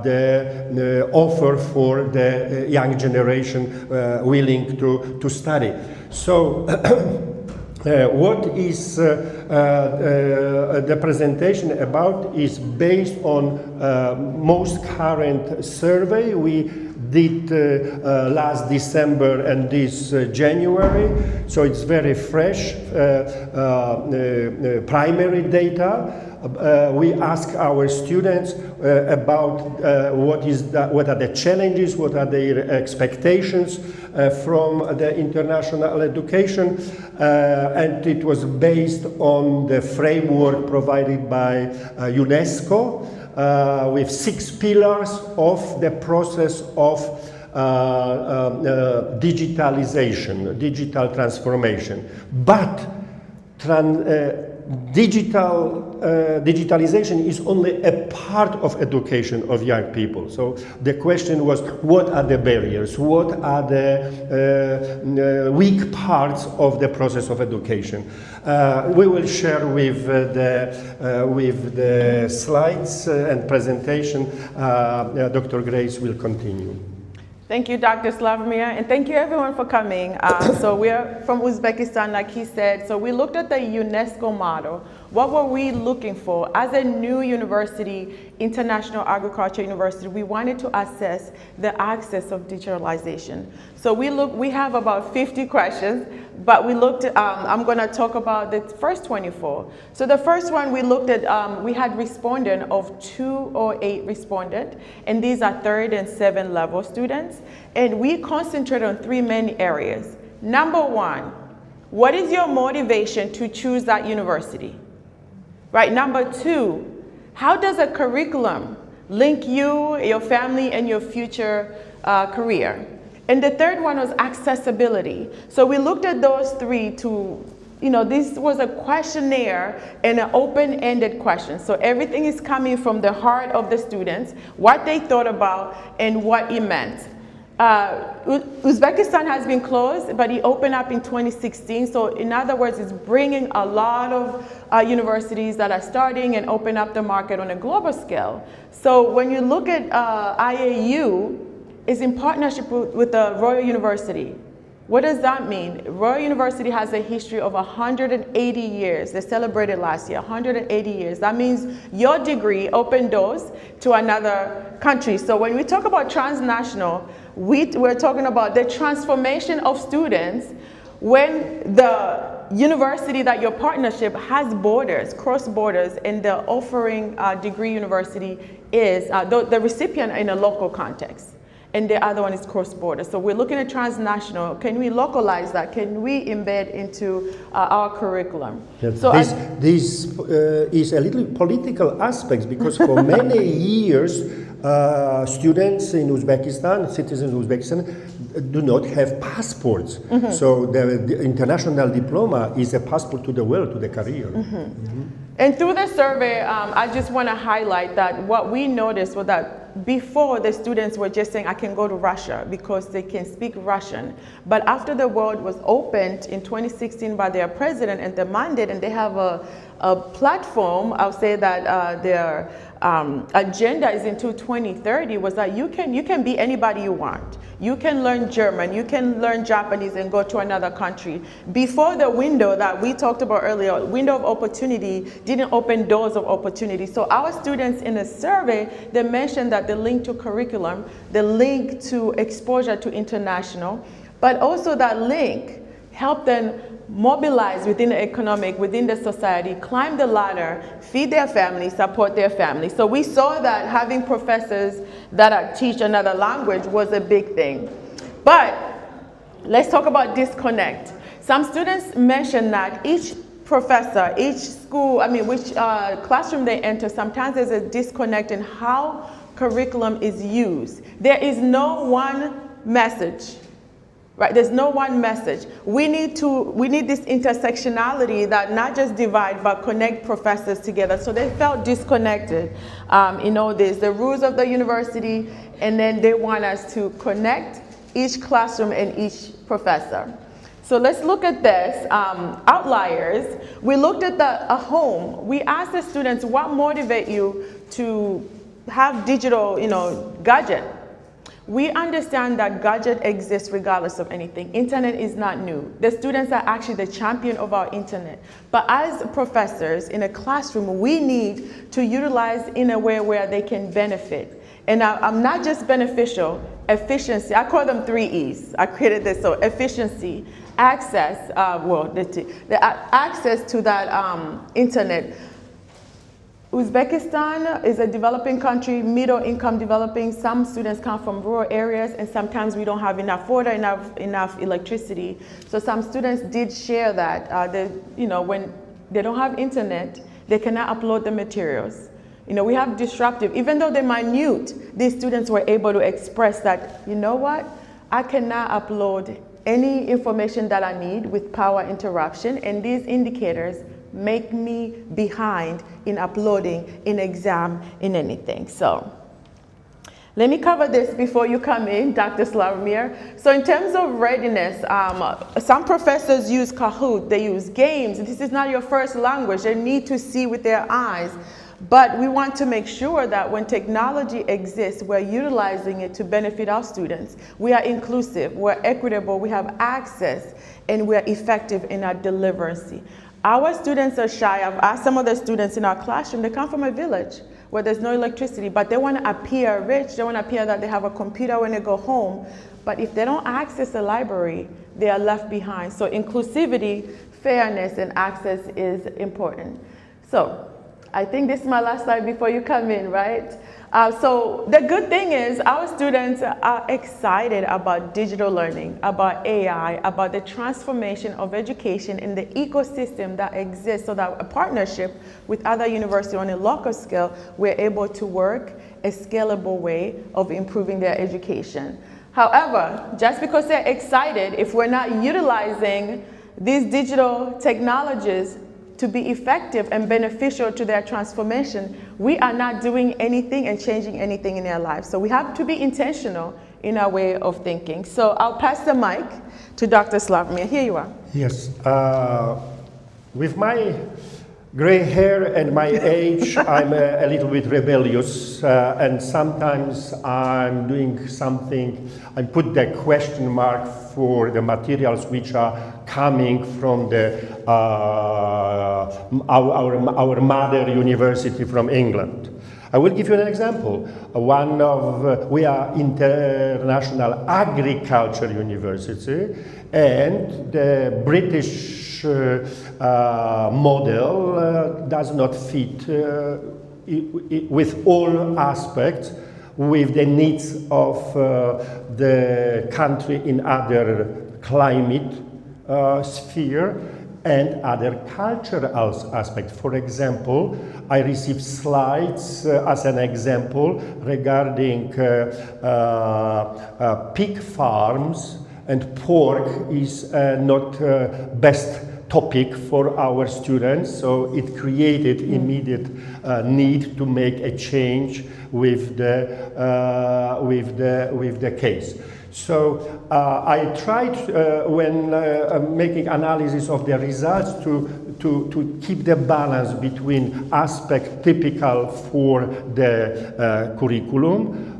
the offer for the young generation willing to study. So what is the presentation about is based on most current survey we did last December and this January, so it's very fresh primary data. We ask our students about what are the challenges, what are their expectations from the international education, and it was based on the framework provided by UNESCO with 6 pillars of the process of digitalization, digital transformation. But digitalization is only a part of education of young people. So the question was, what are the barriers? What are the weak parts of the process of education? We will share with the slides and presentation. Dr. Grace will continue. Thank you, Dr. Sławomir, and thank you everyone for coming. So we're from Uzbekistan, like he said. So we looked at the UNESCO model. What were we looking for? As a new university, International Agriculture University, we wanted to assess the access of digitalization. So we have about 50 questions, but we looked at, I'm gonna talk about the first 24. So the first one we looked at, we had respondent of 208 respondent, and these are 3rd and 7th level students. And we concentrate on 3 main areas. Number 1, what is your motivation to choose that university? Right, number 2, how does a curriculum link you, your family, and your future career? And the third one was accessibility. So we looked at those three to, this was a questionnaire and an open-ended question. So everything is coming from the heart of the students, what they thought about and what it meant. Uzbekistan has been closed, but it opened up in 2016. So in other words, it's bringing a lot of universities that are starting and open up the market on a global scale. So when you look at IAU, it's in partnership with the Royal University. What does that mean? Royal University has a history of 180 years. They celebrated last year, 180 years. That means your degree opened doors to another country. So when we talk about transnational, we're talking about the transformation of students when the university that your partnership has borders, cross borders, and the offering degree university is the recipient in a local context. And the other one is cross-border. So we're looking at transnational. Can we localize that? Can we embed into our curriculum? Yes, So this is a little political aspect because for many years, students in Uzbekistan, citizens in Uzbekistan, do not have passports. So the international diploma is a passport to the world, to the career. And through the survey, I just want to highlight that what we noticed was that before, the students were just saying, I can go to Russia because they can speak Russian. But after the world was opened in 2016 by their president and the mandate, and they have a platform, I'll say that their agenda is until 2030, was that you can be anybody you want. You can learn German, you can learn Japanese and go to another country. Before the window that we talked about earlier, window of opportunity didn't open doors of opportunity. So our students in the survey, they mentioned that the link to curriculum, the link to exposure to international, but also that link helped them mobilize within the economic, within the society, climb the ladder, feed their family, support their family. So we saw that having professors that teach another language was a big thing. But let's talk about disconnect. Some students mentioned that each professor, each school, which classroom they enter, sometimes there's a disconnect in how curriculum is used. There is no one message. Right, there's no one message. We need this intersectionality that not just divide but connect professors together. So they felt disconnected. There's the rules of the university, and then they want us to connect each classroom and each professor. So let's look at this. Outliers. We looked at a home. We asked the students, what motivates you to have digital, gadget? We understand that gadget exists regardless of anything. Internet is not new. The students are actually the champion of our internet. But as professors in a classroom, we need to utilize in a way where they can benefit. And I'm not just beneficial, efficiency. I call them 3 E's. I created this, so efficiency, access, the access to that internet. Uzbekistan is a developing country, middle income developing. Some students come from rural areas, and sometimes we don't have enough water, enough electricity. So some students did share that, when they don't have internet, they cannot upload the materials. We have disruptive, even though they're minute, these students were able to express that, I cannot upload any information that I need with power interruption, and these indicators make me behind in uploading, in exam, in anything. So let me cover this before you come in, Dr. Slavomir. So in terms of readiness, some professors use Kahoot, they use games. This is not your first language. They need to see with their eyes. But we want to make sure that when technology exists, we're utilizing it to benefit our students. We are inclusive, we're equitable, we have access, and we're effective in our delivery. Our students are shy. I've asked some of the students in our classroom, they come from a village where there's no electricity, but they want to appear rich, they want to appear that they have a computer when they go home. But if they don't access the library, they are left behind. So inclusivity, fairness, and access is important. So I think this is my last slide before you come in, right? So the good thing is our students are excited about digital learning, about AI, about the transformation of education in the ecosystem that exists, so that a partnership with other universities on a local scale, we're able to work a scalable way of improving their education. However, just because they're excited, if we're not utilizing these digital technologies to be effective and beneficial to their transformation, we are not doing anything and changing anything in their lives. So we have to be intentional in our way of thinking. So I'll pass the mic to Dr. Slavomir. Here you are. Yes. With my gray hair and my age, I'm a little bit rebellious, and sometimes I'm doing something, I put the question mark for the materials which are coming from the, our mother university from England. I will give you an example. We are international agriculture university, and the British model does not fit with all aspects with the needs of the country in other climate sphere and other cultural aspects. For example, I received slides as an example regarding pig farms, and pork is not best topic for our students, so it created immediate need to make a change with the case. So I tried when making analysis of the results to keep the balance between aspect typical for the curriculum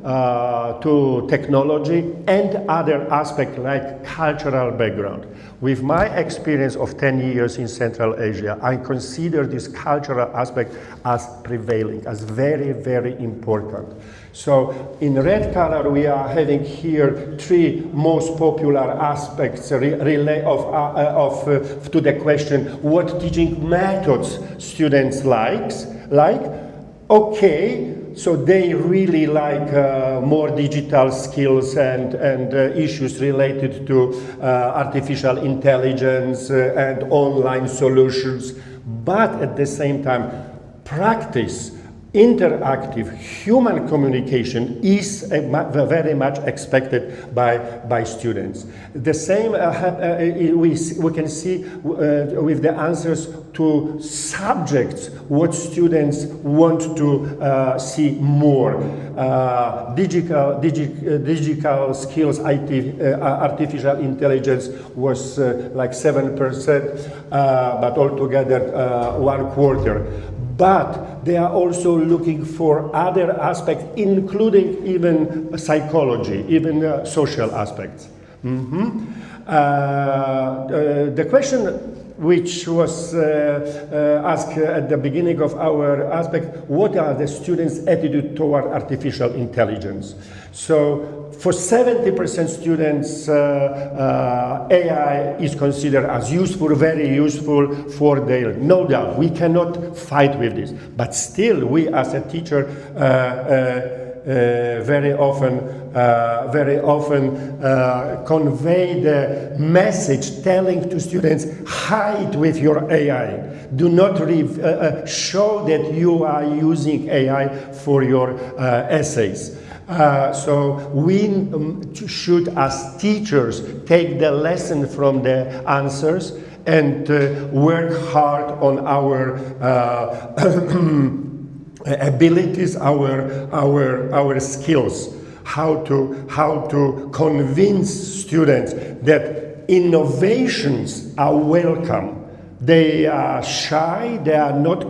to technology and other aspects like cultural background. With my experience of 10 years in Central Asia, I consider this cultural aspect as prevailing, as very, very important. So in red color, we are having here three most popular aspects to the question, what teaching methods students like. Okay, so they really like more digital skills and issues related to artificial intelligence and online solutions, but at the same time, practice interactive human communication is very much expected by students. The same we can see with the answers to subjects what students want to see more. Digital skills, IT, artificial intelligence was like 7%, but altogether 1/4. But they are also looking for other aspects, including even psychology, even social aspects. The question which was asked at the beginning of our aspect, what are the students' attitude toward artificial intelligence? So for 70% students, AI is considered as useful, very useful for their, no doubt, we cannot fight with this. But still, we as a teacher very often convey the message telling to students, hide with your AI. Do not show that you are using AI for your essays. So we should, as teachers, take the lesson from the answers and work hard on our abilities, our skills, how to convince students that innovations are welcome. They are shy, they are not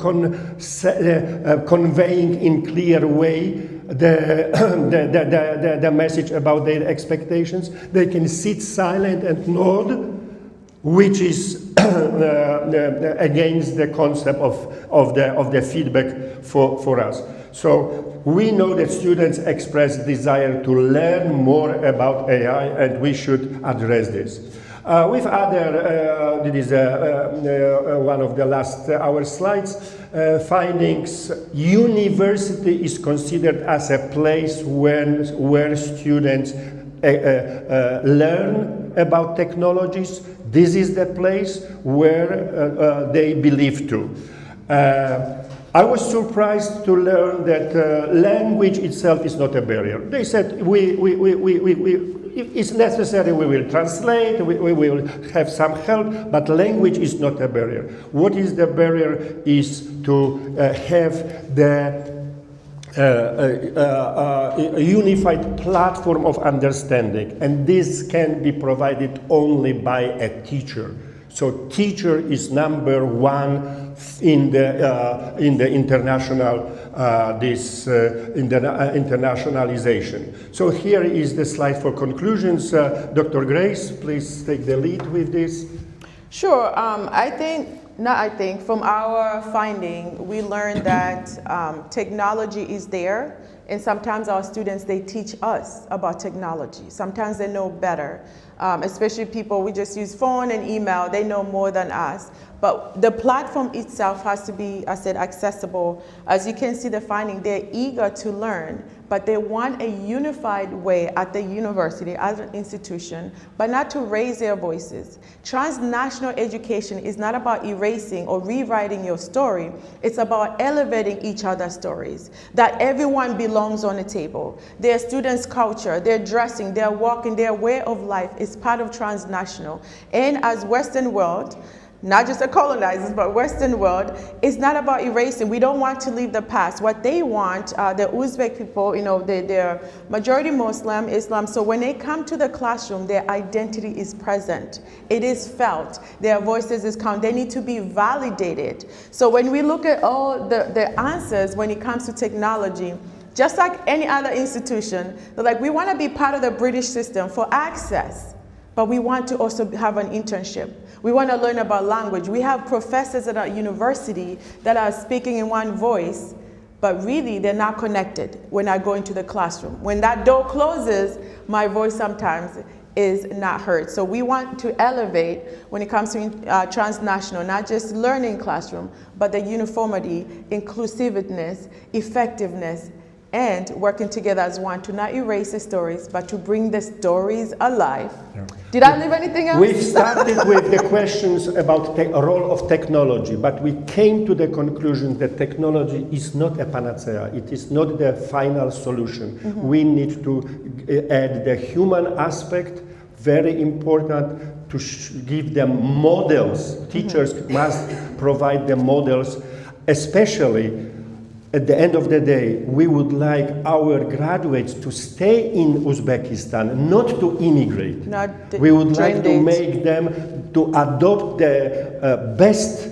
conveying in clear way the message about their expectations. They can sit silent and nod, which is against the concept of the feedback for us. So we know that students express desire to learn more about AI, and we should address this. With other, this is one of the last our slides, findings. University is considered as a place where students learn about technologies. This is the place where they believe to. I was surprised to learn that language itself is not a barrier. They said, it's necessary, we will translate, we will have some help, but language is not a barrier. What is the barrier is to have the a unified platform of understanding, and this can be provided only by a teacher. So teacher is number one in the international internationalization. So here is the slide for conclusions. Dr. Grace, please take the lead with this. Sure. From our finding, we learned that technology is there, and sometimes our students, they teach us about technology. Sometimes they know better, especially people, we just use phone and email, they know more than us. But the platform itself has to be, I said, accessible. As you can see the finding, they're eager to learn, but they want a unified way at the university, as an institution, but not to raise their voices. Transnational education is not about erasing or rewriting your story. It's about elevating each other's stories, that everyone belongs on the table. Their students' culture, their dressing, their walking, their way of life is part of transnational. And as Western world, not just the colonizers, but Western world, it's not about erasing. We don't want to leave the past. What they want, the Uzbek people, they're majority Muslim, Islam, so when they come to the classroom, their identity is present. It is felt. Their voices is counted. They need to be validated. So when we look at all the answers when it comes to technology, just like any other institution, they're like, we want to be part of the British system for access, but we want to also have an internship. We want to learn about language. We have professors at our university that are speaking in one voice, but really they're not connected when I go into the classroom. When that door closes, my voice sometimes is not heard. So we want to elevate when it comes to transnational, not just learning classroom, but the uniformity, inclusiveness, effectiveness, and working together as one to not erase the stories, but to bring the stories alive. Yeah. Did I leave anything else? We've started with the questions about the role of technology, but we came to the conclusion that technology is not a panacea. It is not the final solution. Mm-hmm. We need to add the human aspect, very important, to give them models. Mm-hmm. Teachers must provide the models, especially at the end of the day, we would like our graduates to stay in Uzbekistan, not to immigrate. We would like to make them to adopt the best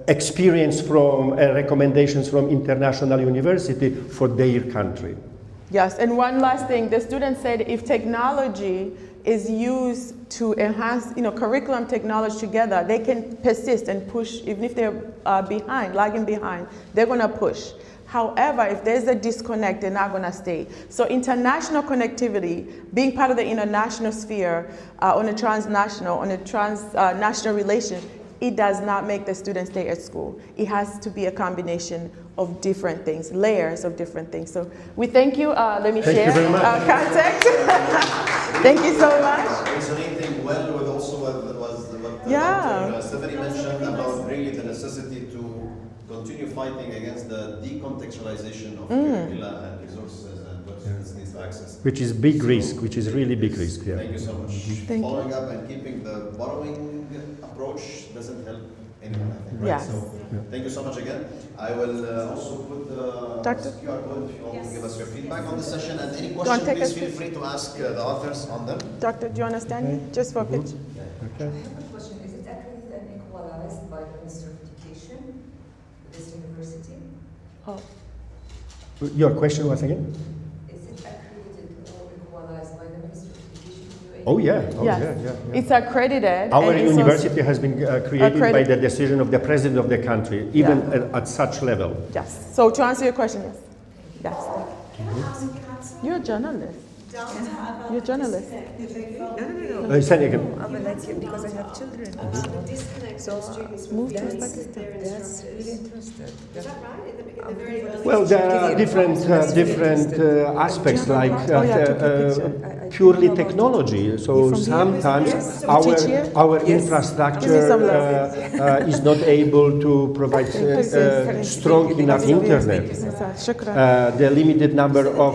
experience from recommendations from international university for their country. Yes, and one last thing, the student said if technology is used to enhance, curriculum technology together, they can persist and push, even if they're lagging behind, they're gonna push. However, if there's a disconnect, they're not gonna stay. So international connectivity, being part of the international sphere, on a transnational relation, it does not make the student stay at school. It has to be a combination of different things, layers of different things. So we thank you. Let me share our contact. Thank you so much. Resonating well with also what Dr. Stephanie mentioned about really the necessity to continue fighting against the decontextualization of curricula and resources and what students need to access. Which is big risk, which is really big risk. Yeah. Thank you so much. Following up and keeping the borrowing approach doesn't help anyone, I think. Right? Yes. So thank you so much again. I will also put the QR code if you all give us your feedback on the session, and any questions, please feel free to ask the authors on them. Doctor, do you understand me? Just for a pitch. I have a question. Is it accredited and equalized by the Minister of Education, this university? Oh. Your question was again? Is it accredited or equalized by the Minister of Education? Oh yeah. Yes. It's accredited. Our university has been created by the decision of the president of the country, even at such level. Yes. So to answer your question, yes. Yes. Can I ask, You're a journalist. You're a journalist. Say again. Because I have children. Move to Uzbekistan. That's really interesting. Is that right? In the very early Well, there are different aspects, like purely technology. So sometimes our infrastructure is not able to provide strong enough internet. The limited number of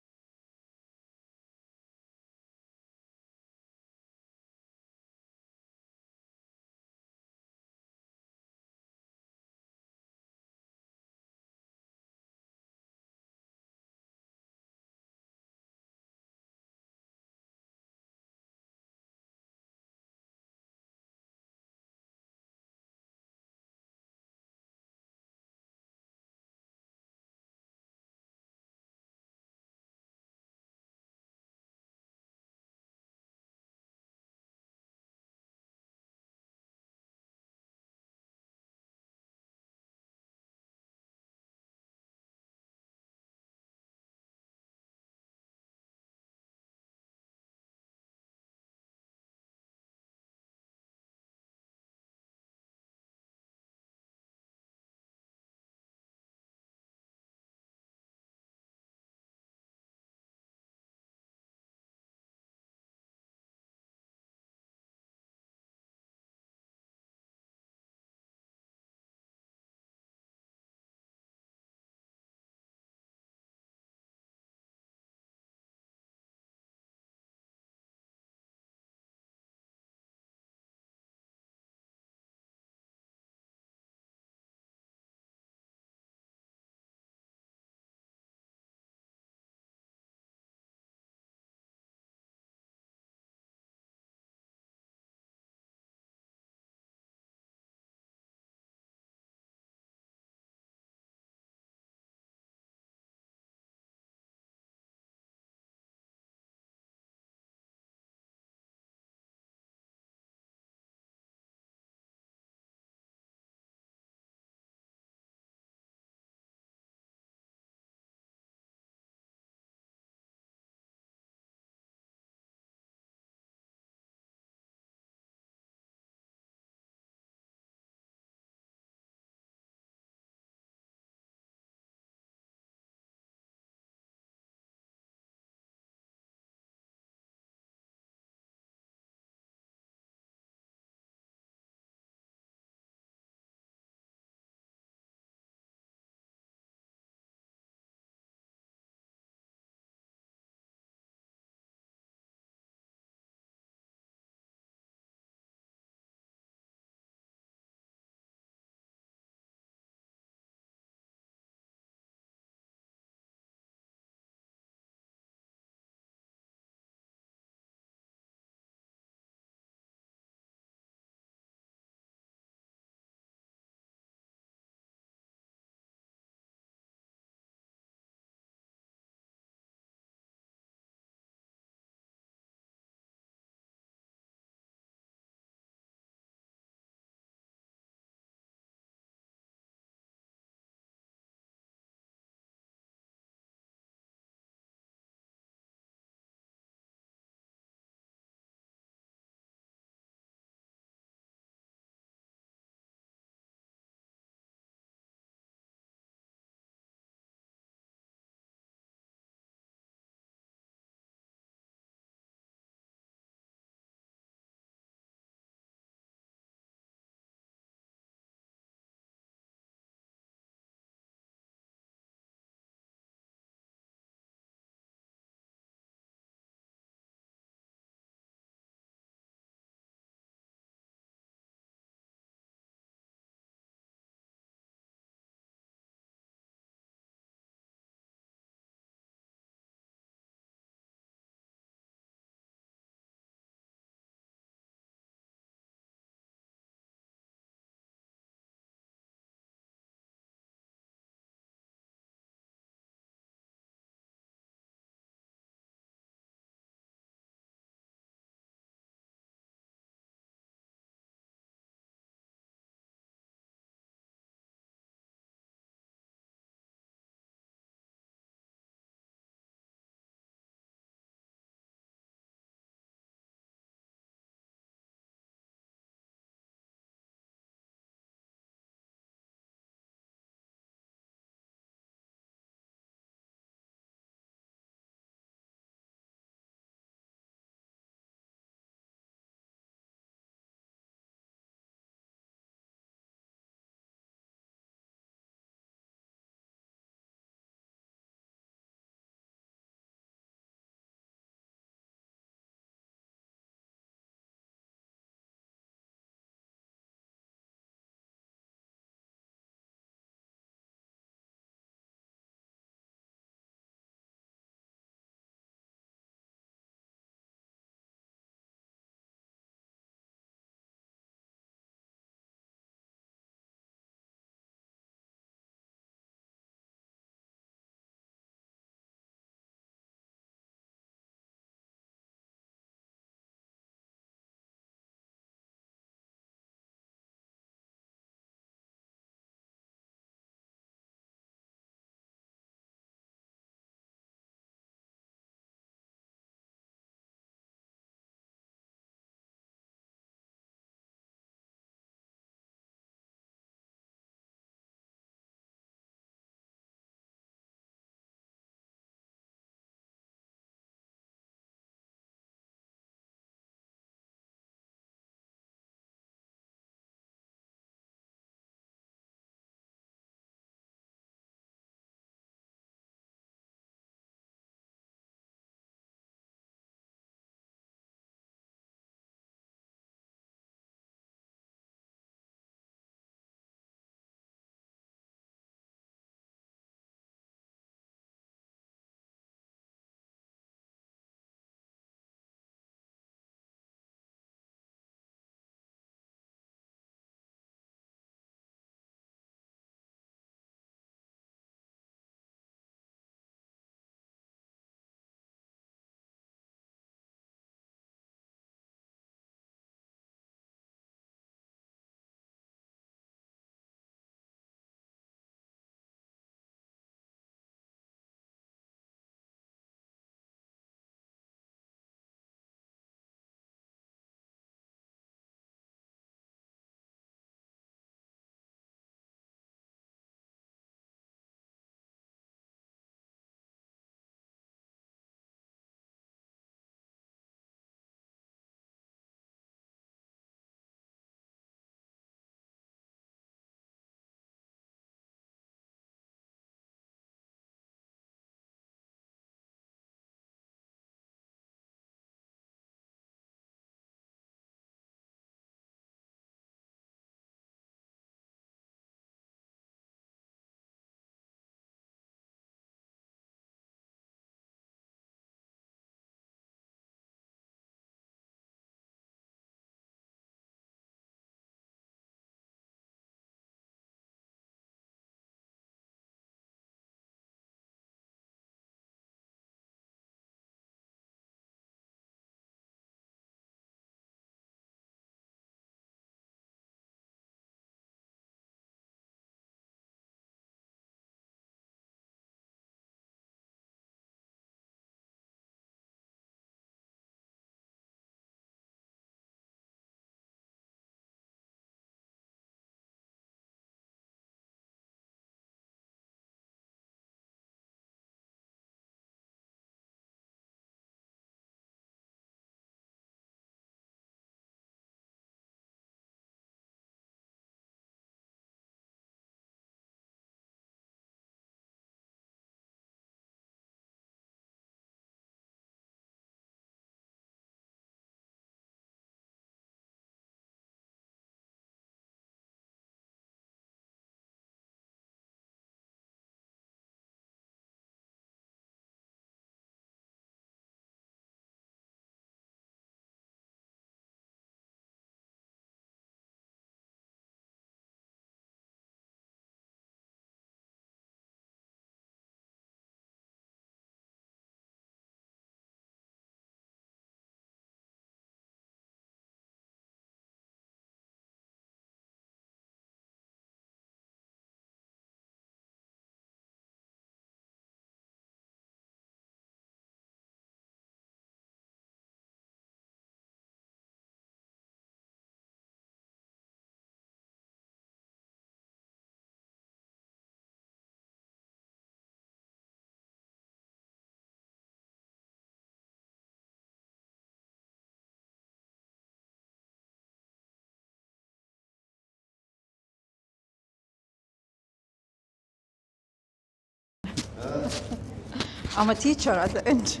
I'm a teacher at the end.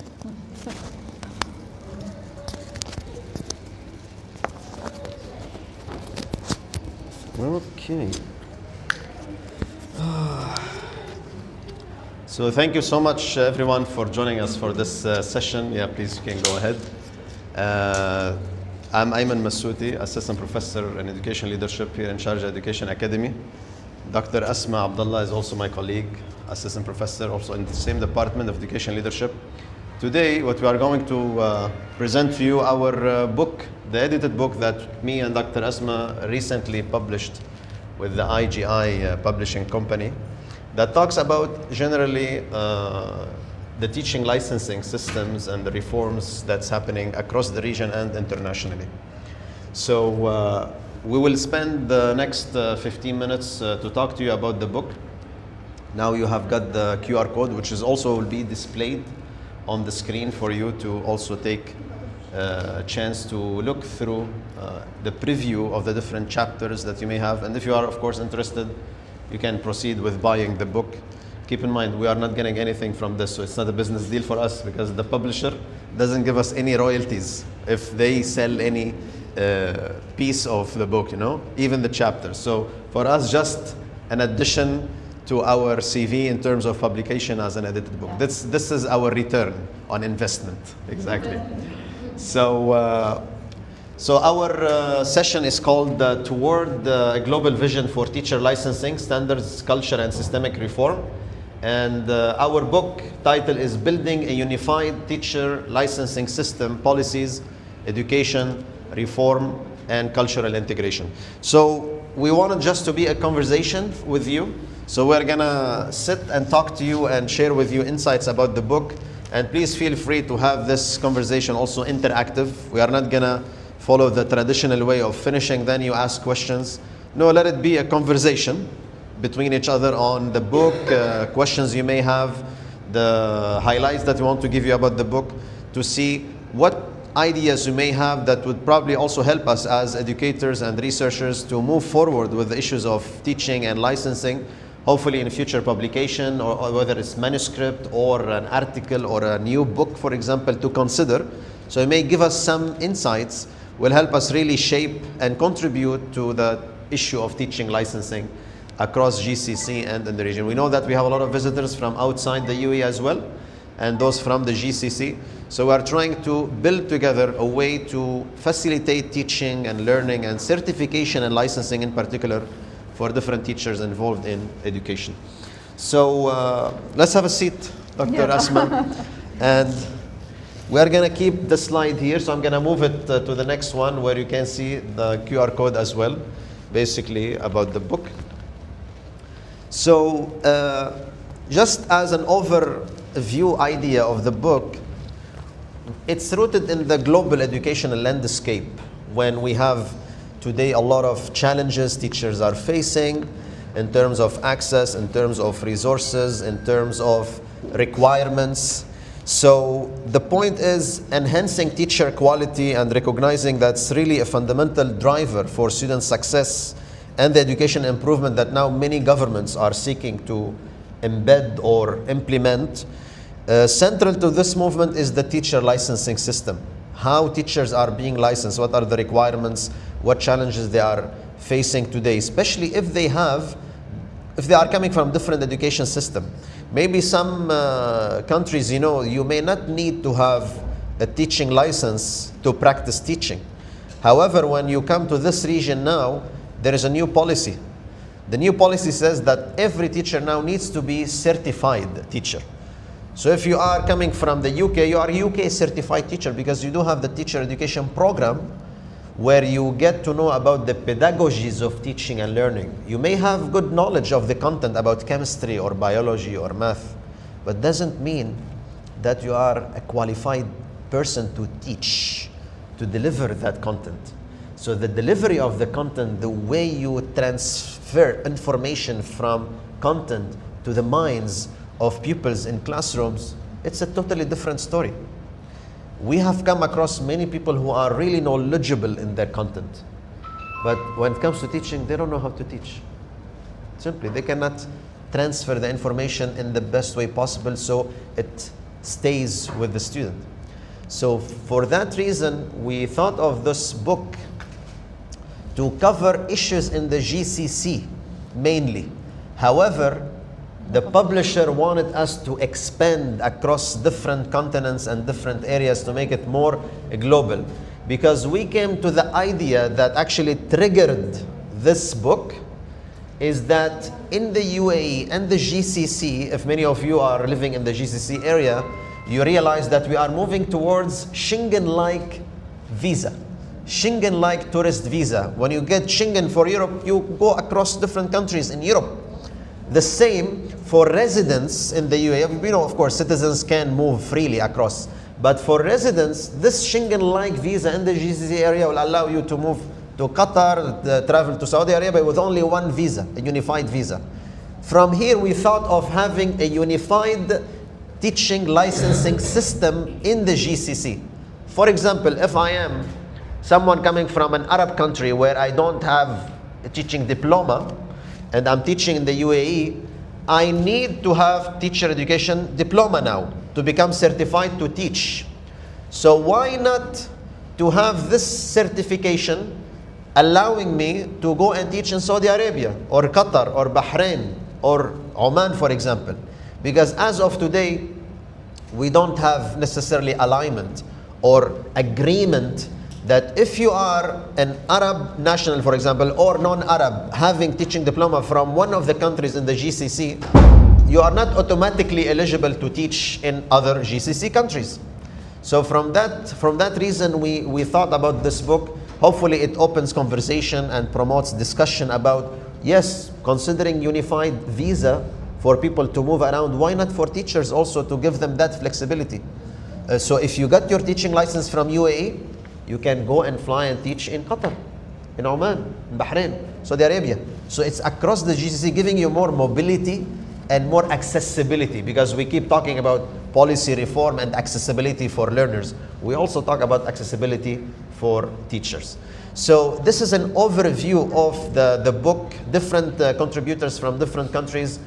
Okay. So thank you so much, everyone, for joining us for this session. Yeah, please, you can go ahead. I'm Ayman Masouti, Assistant Professor in Education Leadership here in Sharjah Education Academy. Dr. Asma Abdullah is also my colleague, Assistant Professor, also in the same Department of Education Leadership. Today, what we are going to present to you our book, the edited book that me and Dr. Asma recently published with the IGI publishing company, that talks about generally the teaching licensing systems and the reforms that's happening across the region and internationally. So we will spend the next 15 minutes to talk to you about the book. Now you have got the QR code, which is also will be displayed on the screen for you to also take a chance to look through the preview of the different chapters that you may have. And if you are, of course, interested, you can proceed with buying the book. Keep in mind, we are not getting anything from this, so it's not a business deal for us because the publisher doesn't give us any royalties if they sell any piece of the book, you know, even the chapters. So for us, just an addition to our CV in terms of publication as an edited book. This is our return on investment, exactly. So, so our session is called Toward a Global Vision for Teacher Licensing, Standards, Culture, and Systemic Reform. And our book title is Building a Unified Teacher Licensing System, Policies, Education, Reform, and Cultural Integration. So we wanted just to be a conversation with you. So we're gonna sit and talk to you and share with you insights about the book. And please feel free to have this conversation also interactive. We are not gonna follow the traditional way of finishing, then you ask questions. No, let it be a conversation between each other on the book, questions you may have, the highlights that we want to give you about the book, to see what ideas you may have that would probably also help us as educators and researchers to move forward with the issues of teaching and licensing, hopefully in a future publication, or whether it's manuscript or an article or a new book, for example, to consider. So it may give us some insights, will help us really shape and contribute to the issue of teaching licensing across GCC and in the region. We know that we have a lot of visitors from outside the UAE as well, and those from the GCC. So we are trying to build together a way to facilitate teaching and learning and certification and licensing in particular for different teachers involved in education. So let's have a seat, Dr. Asma. And we are gonna keep the slide here, so I'm gonna move it to the next one where you can see the QR code as well, basically about the book. So just as an overview idea of the book, it's rooted in the global educational landscape when we have today a lot of challenges teachers are facing in terms of access, in terms of resources, in terms of requirements. So the point is enhancing teacher quality and recognizing that's really a fundamental driver for student success and the education improvement that now many governments are seeking to embed or implement. Central to this movement is the teacher licensing system. How teachers are being licensed, what are the requirements, what challenges they are facing today, especially if they are coming from different education system. Maybe some countries, you know, you may not need to have a teaching license to practice teaching. However, when you come to this region now, there is a new policy. The new policy says that every teacher now needs to be certified teacher. So if you are coming from the UK, you are a UK certified teacher because you do have the teacher education program where you get to know about the pedagogies of teaching and learning. You may have good knowledge of the content about chemistry or biology or math, but doesn't mean that you are a qualified person to teach, to deliver that content. So the delivery of the content, the way you transfer information from content to the minds of pupils in classrooms, it's a totally different story. We have come across many people who are really knowledgeable in their content, but when it comes to teaching, they don't know how to teach. Simply, they cannot transfer the information in the best way possible, so it stays with the student. So for that reason, we thought of this book to cover issues in the GCC mainly. However, the publisher wanted us to expand across different continents and different areas to make it more global, because we came to the idea that actually triggered this book is that in the UAE and the GCC, if many of you are living in the GCC area, you realize that we are moving towards Schengen-like visa, Schengen-like tourist visa. When you get Schengen for Europe, you go across different countries in Europe. The same for residents in the UAE. You know, of course, citizens can move freely across. But for residents, this Schengen-like visa in the GCC area will allow you to move to Qatar, travel to Saudi Arabia with only one visa, a unified visa. From here, we thought of having a unified teaching licensing system in the GCC. For example, if I am someone coming from an Arab country where I don't have a teaching diploma, and I'm teaching in the UAE, I need to have teacher education diploma now to become certified to teach. So why not to have this certification allowing me to go and teach in Saudi Arabia or Qatar or Bahrain or Oman, for example? Because as of today, we don't have necessarily alignment or agreement that if you are an Arab national, for example, or non-Arab, having teaching diploma from one of the countries in the GCC, you are not automatically eligible to teach in other GCC countries. So from that reason, we thought about this book. Hopefully it opens conversation and promotes discussion about, yes, considering unified visa for people to move around, why not for teachers also to give them that flexibility? So if you got your teaching license from UAE, you can go and fly and teach in Qatar, in Oman, in Bahrain, Saudi Arabia. So it's across the GCC, giving you more mobility and more accessibility, because we keep talking about policy reform and accessibility for learners. We also talk about accessibility for teachers. So this is an overview of the book. Different contributors from different countries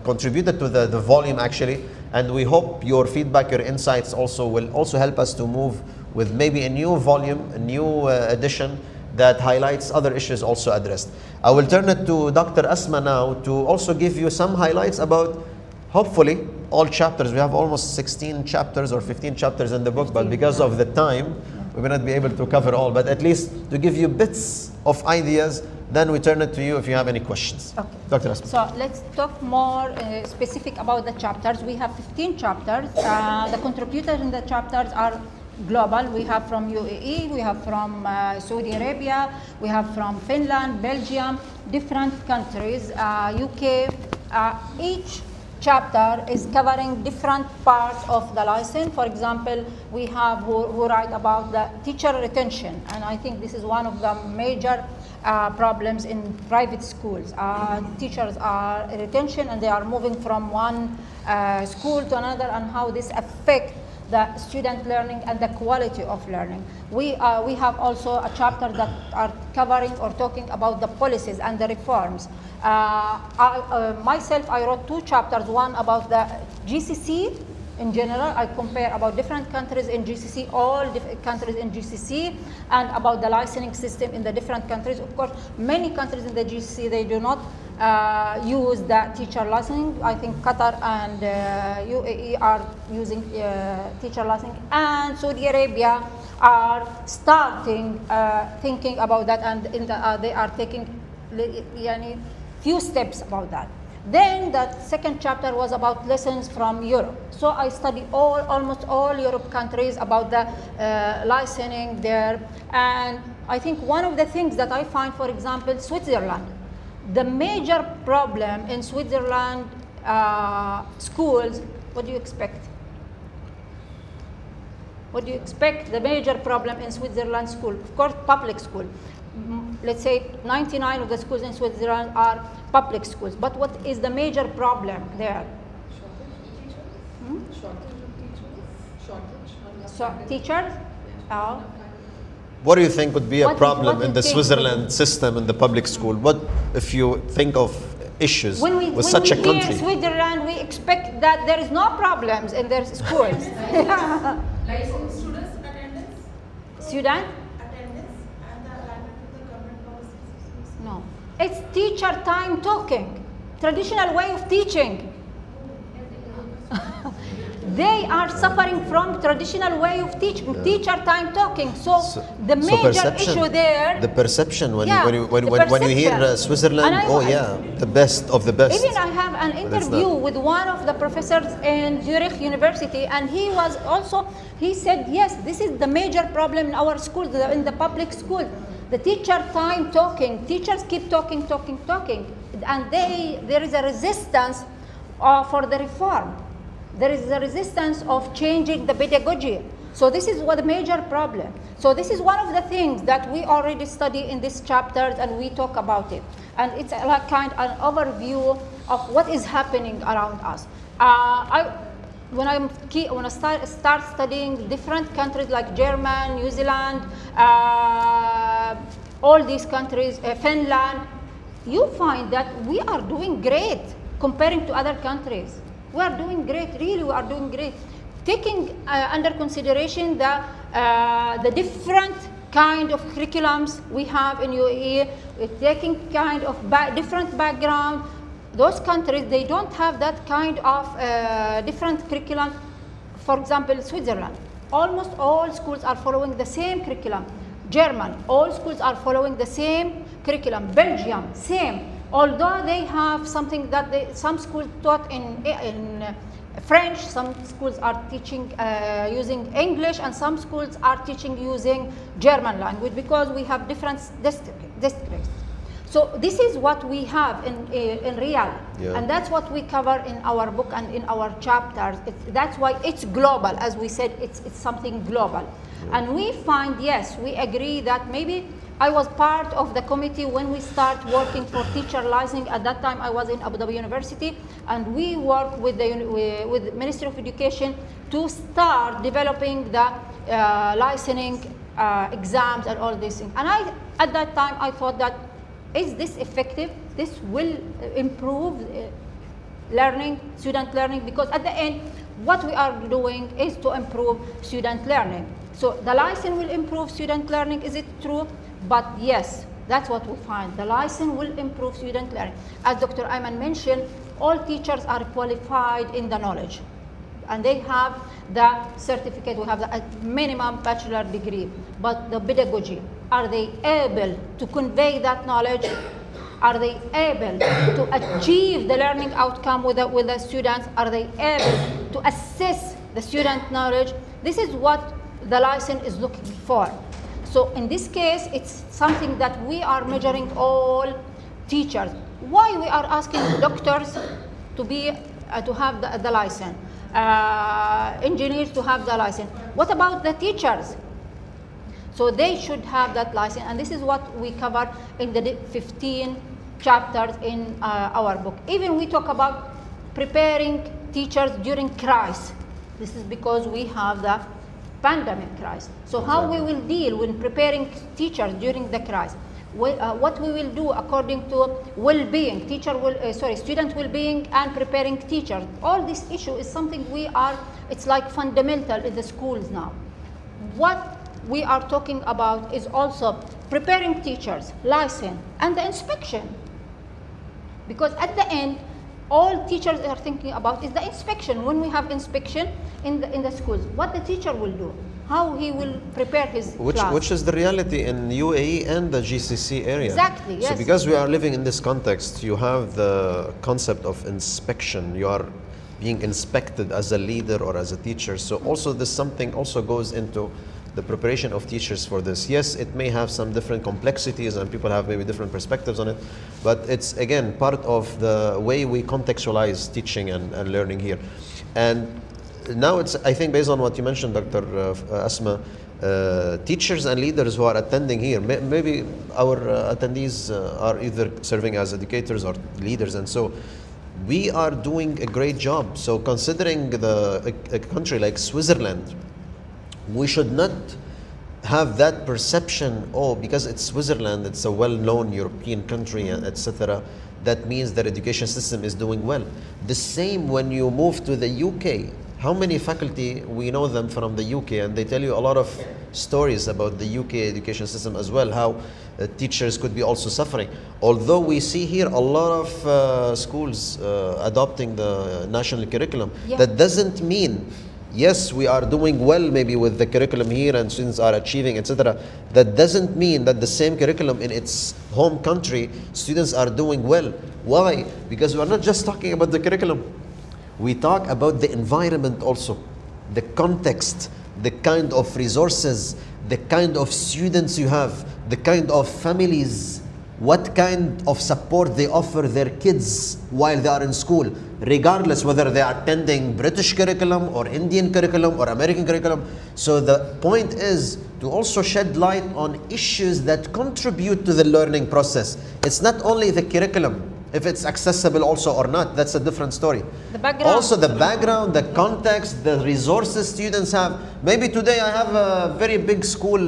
contributed to the volume actually, and we hope your feedback, your insights will also help us to move with maybe a new volume, a new edition that highlights other issues also addressed. I will turn it to Dr. Asma now to also give you some highlights about, hopefully, all chapters. We have almost 16 chapters or 15 chapters in the book, but because of the time, we will not be able to cover all, but at least to give you bits of ideas. Then we turn it to you if you have any questions. Okay. Dr. Asma. So let's talk more specific about the chapters. We have 15 chapters. The contributors in the chapters are global. We have from UAE, we have from Saudi Arabia, we have from Finland, Belgium, different countries, UK. Each chapter is covering different parts of the license. For example, we have who write about the teacher retention, and I think this is one of the major problems in private schools. Teachers are retention and they are moving from one school to another, and how this affects the student learning and the quality of learning. We have also a chapter that are covering or talking about the policies and the reforms. Myself, I wrote 2 chapters, one about the GCC in general. I compare about different countries in GCC, all different countries in GCC, and about the licensing system in the different countries. Of course, many countries in the GCC, they do not use the teacher licensing. I think Qatar and UAE are using teacher licensing, and Saudi Arabia are starting thinking about that, and they are taking few steps about that. Then the second chapter was about lessons from Europe. So I studied almost all Europe countries about the licensing there. And I think one of the things that I find, for example, Switzerland, the major problem in Switzerland schools, what do you expect? What do you expect the major problem in Switzerland school? Of course, public school. Let's say 99 of the schools in Switzerland are public schools. But what is the major problem there? Teachers? What do you think would be a What problem do in you the think? Switzerland system in the public school? What if you think of issues when with such a hear country. Switzerland, we expect that there is no problems in their schools. Like students attendance, Student? attendance, and the alignment with the government policies. No. It's teacher time talking, traditional way of teaching. They are suffering from traditional way of teaching, teacher time talking. So the major issue there. The perception when Yeah, when you hear perception. Switzerland, And oh yeah, the best of the best. Even I have an But that's interview not- with one of the professors in Zurich University, and he said, yes, this is the major problem in our schools, in the public schools. The teacher time talking, teachers keep talking, and there is a resistance for the reform. There is a resistance of changing the pedagogy. So this is what the major problem. So this is one of the things that we already study in these chapters, and we talk about it. And it's like kind of an overview of what is happening around us. When I start studying different countries like Germany, New Zealand, all these countries, Finland, you find that we are doing great comparing to other countries. We are doing great, really, we are doing great. Taking under consideration the different kind of curriculums we have in UAE, taking kind of different background. Those countries, they don't have that kind of different curriculum. For example, Switzerland, almost all schools are following the same curriculum. German, all schools are following the same curriculum. Belgium, same. Although they have something that some schools taught in French, some schools are teaching using English, and some schools are teaching using German language, because we have different districts. So this is what we have in real, and that's what we cover in our book and in our chapters. That's why it's global, as we said, it's something global. And we find, yes, we agree that maybe I was part of the committee when we start working for teacher licensing. At that time, I was in Abu Dhabi University, and we worked with the Ministry of Education to start developing the licensing exams and all these things. And at that time, I thought that, is this effective? This will improve learning, student learning, because at the end, what we are doing is to improve student learning. So the license will improve student learning, is it true? But yes, that's what we find. The license will improve student learning. As Dr. Ayman mentioned, all teachers are qualified in the knowledge, and they have the certificate. We have the minimum bachelor degree. But the pedagogy, are they able to convey that knowledge? Are they able to achieve the learning outcome with the students? Are they able to assess the student knowledge? This is what the license is looking for. So in this case, it's something that we are measuring all teachers. Why we are asking doctors to have the license, engineers to have the license? What about the teachers? So they should have that license, and this is what we cover in the 15 chapters in our book. Even we talk about preparing teachers during crisis. This is because we have the pandemic crisis. So how we will deal with preparing teachers during the crisis? What we will do according to well-being, student well-being and preparing teachers. All this issue is something it's like fundamental in the schools now. What we are talking about is also preparing teachers, license, and the inspection. Because at the end, all teachers are thinking about is the inspection. When we have inspection in the schools, what the teacher will do, how he will prepare his class. Which is the reality in UAE and the GCC area. Exactly, yes. So because we are living in this context, you have the concept of inspection. You are being inspected as a leader or as a teacher. So also this something also goes into the preparation of teachers for this. Yes, it may have some different complexities and people have maybe different perspectives on it, but it's again part of the way we contextualize teaching and learning here. And now it's, I think based on what you mentioned, Dr. Asma, teachers and leaders who are attending here, maybe our attendees are either serving as educators or leaders, and so we are doing a great job. So considering a country like Switzerland, we should not have that perception, because it's Switzerland, it's a well-known European country, etc., that means their education system is doing well. The same when you move to the UK. How many faculty, we know them from the UK, and they tell you a lot of stories about the UK education system as well, how teachers could be also suffering. Although we see here a lot of schools adopting the national curriculum, that doesn't mean, yes, we are doing well maybe with the curriculum here and students are achieving, etc. That doesn't mean that the same curriculum in its home country, students are doing well. Why? Because we are not just talking about the curriculum. We talk about the environment also, the context, the kind of resources, the kind of students you have, the kind of families, what kind of support they offer their kids while they are in school, regardless whether they are attending British curriculum or Indian curriculum or American curriculum. So the point is to also shed light on issues that contribute to the learning process. It's not only the curriculum, if it's accessible also or not, that's a different story. The background. Also the background, the context, the resources students have. Maybe today I have a very big school,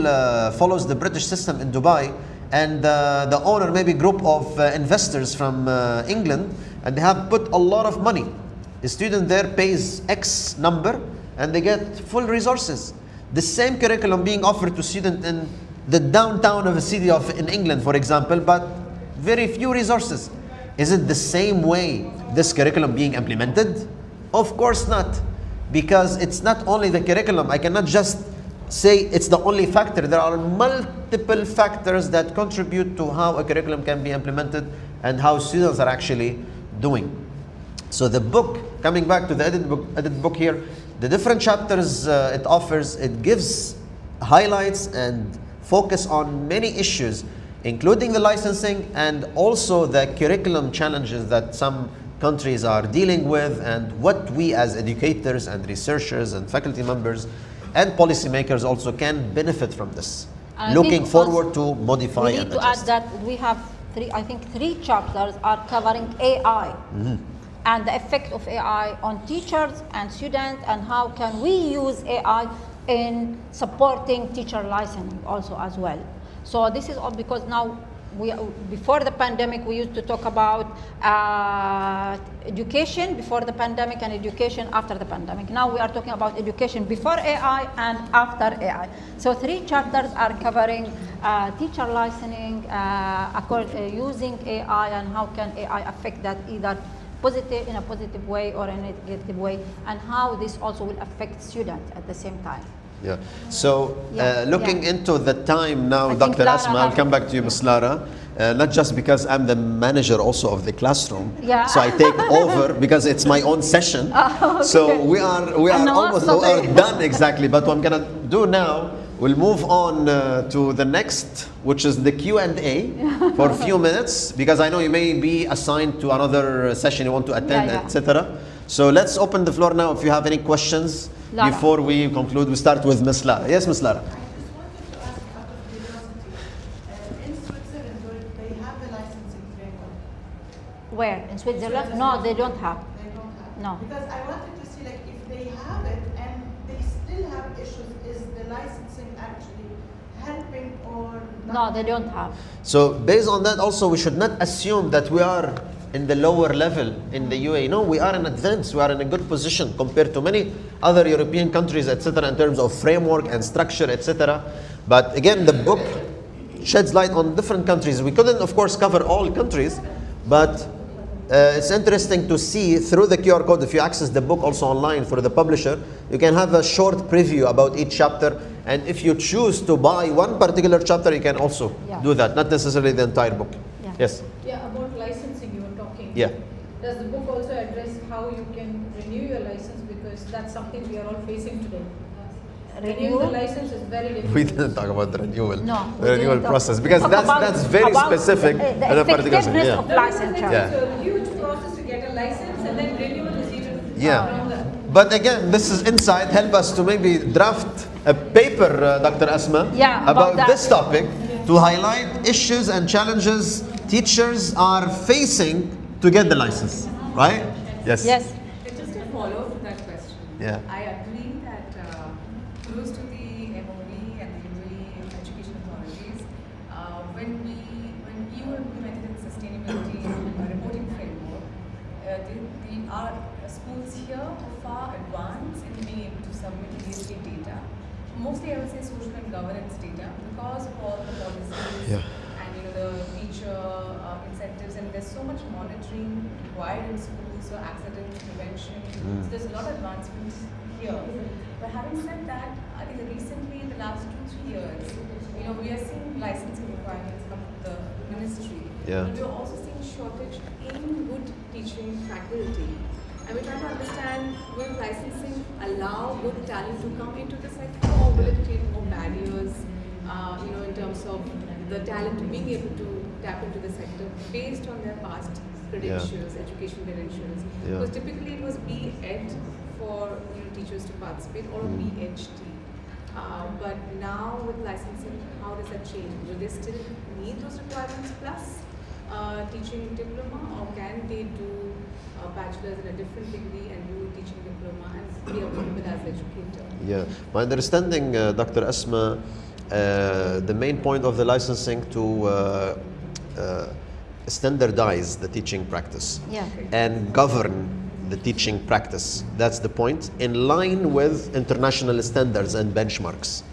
follows the British system in Dubai, and the owner, maybe group of investors from England, and they have put a lot of money. The student there pays X number and they get full resources. The same curriculum being offered to students in the downtown of a city in England, for example, but very few resources. Is it the same way this curriculum being implemented? Of course not, because it's not only the curriculum. I cannot just say it's the only factor. There are multiple factors that contribute to how a curriculum can be implemented and how students are actually doing. So the book, coming back to the edited book here, the different chapters it offers, it gives highlights and focus on many issues, including the licensing and also the curriculum challenges that some countries are dealing with, and what we as educators and researchers and faculty members and policymakers also can benefit from this. Looking forward to modify and adjust. We need to add that we have three chapters are covering AI and the effect of AI on teachers and students, and how can we use AI in supporting teacher licensing also as well. So this is all because now before the pandemic we used to talk about education before the pandemic and education after the pandemic. Now we are talking about education before AI and after AI. So 3 chapters are covering teacher licensing, using AI, and how can AI affect that, either in a positive way or in a negative way, and how this also will affect students at the same time. Yeah. So looking into the time now, Dr. Asma, I'll come back to you, Ms. Lara. Not just because I'm the manager also of the classroom, so I take over because it's my own session. Okay. So we are almost done exactly. But what I'm gonna do now, we'll move on to the next, which is the Q&A for a few minutes, because I know you may be assigned to another session you want to attend, etc. So let's open the floor now if you have any questions. Lara. Before we conclude, we start with Ms. Lara. Yes, Ms. Lara. I just wanted to ask out of curiosity, in Switzerland, do they have a licensing framework? Where? In Switzerland? No, they don't have. They don't have? No. Because I wanted to see, like, if they have it and they still have issues, is the licensing actually helping or not? No, they don't have. So based on that also, we should not assume that we are in the lower level in the UAE. No, we are in advance. We are in a good position compared to many other European countries, etc., in terms of framework and structure, etc. But again, the book sheds light on different countries. We couldn't, of course, cover all countries, but it's interesting to see through the QR code. If you access the book also online for the publisher, you can have a short preview about each chapter. And if you choose to buy one particular chapter, you can also do that, not necessarily the entire book. Yeah. Yes? Yeah, about licensing you were talking. Yeah. Does the book also address how you can renew your license, because that's something we are all facing today? Renewing the license is very difficult. We didn't talk about the renewal, no, the renewal process, because that's very specific. The effectiveness of licensure. It's a huge process to get a license, and then renewal is even longer. But again, this is Insight. Help us to maybe draft a paper, Dr. Asma, about this topic, to highlight issues and challenges teachers are facing to get the license, right? Yes. Yes. Just a follow-up to that question. Yeah. I agree that close to the MOE and the UAE education authorities, when we were implemented in sustainability reporting mostly I would say social and governance data, because of all the policies Yeah. and the teacher incentives, and there's so much monitoring required in schools, so accident prevention. So there's a lot of advancements here. But having said that, I think that recently in the last 2-3 years, we are seeing licensing requirements come from the ministry. Yeah. But we're also seeing shortage in good teaching faculty. And we're trying to understand, will licensing allow good talent to come into the sector, or will it create more barriers, in terms of the talent being able to tap into the sector based on their past credentials, education credentials? Yeah. Because typically it was B.Ed for teachers to participate, or a PhD. But now with licensing, how does that change? Will they still need those requirements plus teaching diploma, or can they do a bachelor's in a different degree and do a teaching diploma and be available as an educator? Yeah, my understanding, Dr. Asma, the main point of the licensing to standardize the teaching practice and govern the teaching practice. That's the point, in line with international standards and benchmarks.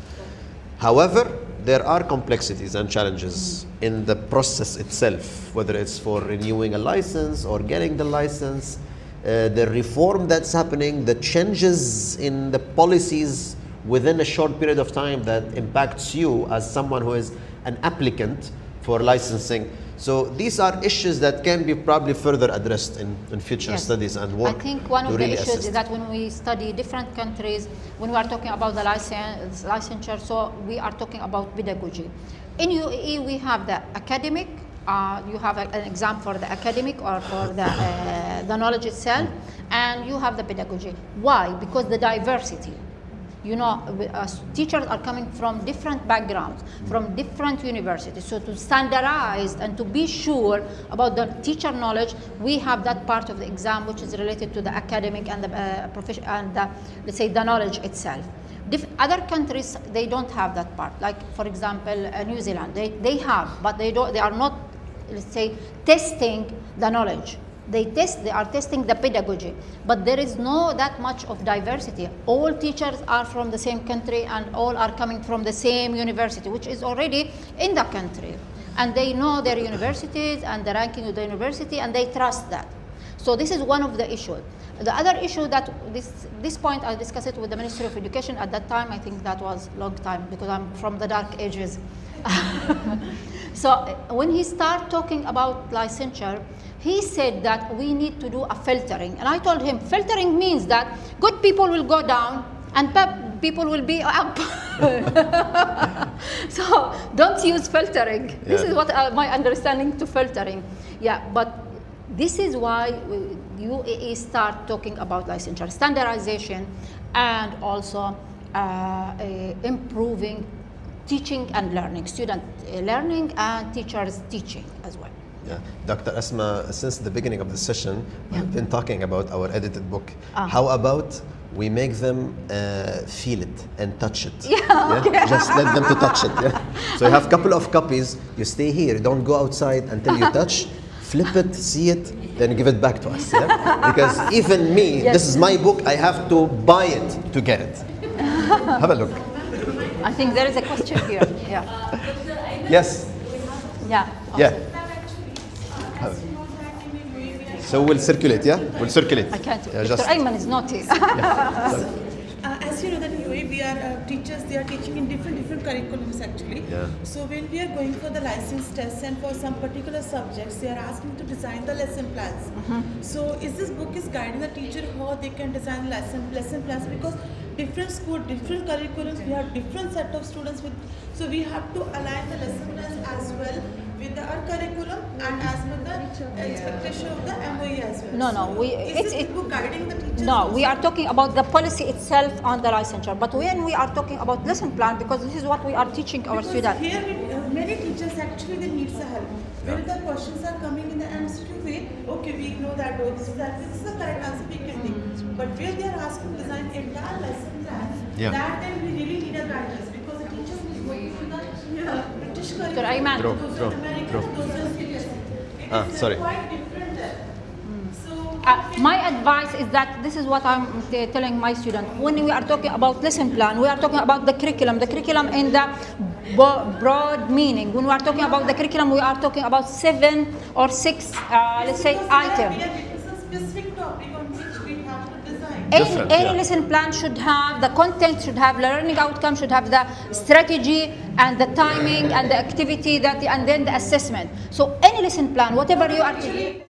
However, there are complexities and challenges in the process itself, whether it's for renewing a license or getting the license, the reform that's happening, the changes in the policies within a short period of time that impacts you as someone who is an applicant for licensing. So these are issues that can be probably further addressed in future studies and work. I think one of the really issues assist. is that when we study different countries, when we are talking about the licensure, so we are talking about pedagogy. In UAE, we have the academic, you have an exam for the academic or for the knowledge itself, and you have the pedagogy. Why? Because the diversity. Teachers are coming from different backgrounds, from different universities. So to standardize and to be sure about the teacher knowledge, we have that part of the exam which is related to the academic and the profession and let's say the knowledge itself. Other countries, they don't have that part. Like for example, New Zealand, they have, but they are not, let's say, testing the knowledge. They are testing the pedagogy, but there is no that much of diversity. All teachers are from the same country and all are coming from the same university, which is already in the country. And they know their universities and the ranking of the university, and they trust that. So this is one of the issues. The other issue that this point I discussed it with the Ministry of Education at that time. I think that was a long time because I'm from the dark ages. So when he started talking about licensure, he said that we need to do a filtering. And I told him, filtering means that good people will go down and bad people will be up. So don't use filtering. Yeah. This is what my understanding to filtering. Yeah, but this is why UAE start talking about licensure, standardization, and also improving teaching and learning, student learning and teachers teaching as well. Yeah, Dr. Asma, since the beginning of the session, we've been talking about our edited book. How about we make them feel it and touch it? Yeah. Okay. Just let them to touch it. Yeah? So you have a couple of copies, you stay here, don't go outside until you touch, flip it, see it, then give it back to us. Yeah? Because even me, this is my book, I have to buy it to get it. Have a look. I think there is a question here. Yeah. Yes. Yeah. Yeah. So we'll circulate, yeah? We'll circulate. I can't. Yeah, Dr. Ayman is not here. As you know that in UAE we are teachers, they are teaching in different curriculums actually. Yeah. So when we are going for the license tests and for some particular subjects, they are asking to design the lesson plans. So is this book is guiding the teacher how they can design lesson plans, because different school, different curriculums, we have different set of students with, so we have to align the lesson plans as well with our curriculum and as with the expectation of the MOE as well. No. Is this book guiding the teachers? No, we are talking about the policy itself on the licensure. But when we are talking about lesson plan, because this is what we are teaching our students. Here, many teachers actually they need the help. When the questions are coming in the MCQ way, okay, we know that this is the correct answer we can take. But where they are asking to design entire lesson plan, that time we really need a guidance, because the teachers is working with the British curriculum, Ayman. those are American, those are serious. It is sorry. quite different there. So My advice is that this is what I'm telling my students. When we are talking about lesson plan, we are talking about the curriculum in the broad meaning. When we are talking about the curriculum, we are talking about 7 or 6, let's say, items. It's a specific topic on which we have to design. Any lesson plan should have the content, should have learning outcome, should have the strategy and the timing and the activity and then the assessment. So any lesson plan, whatever you are.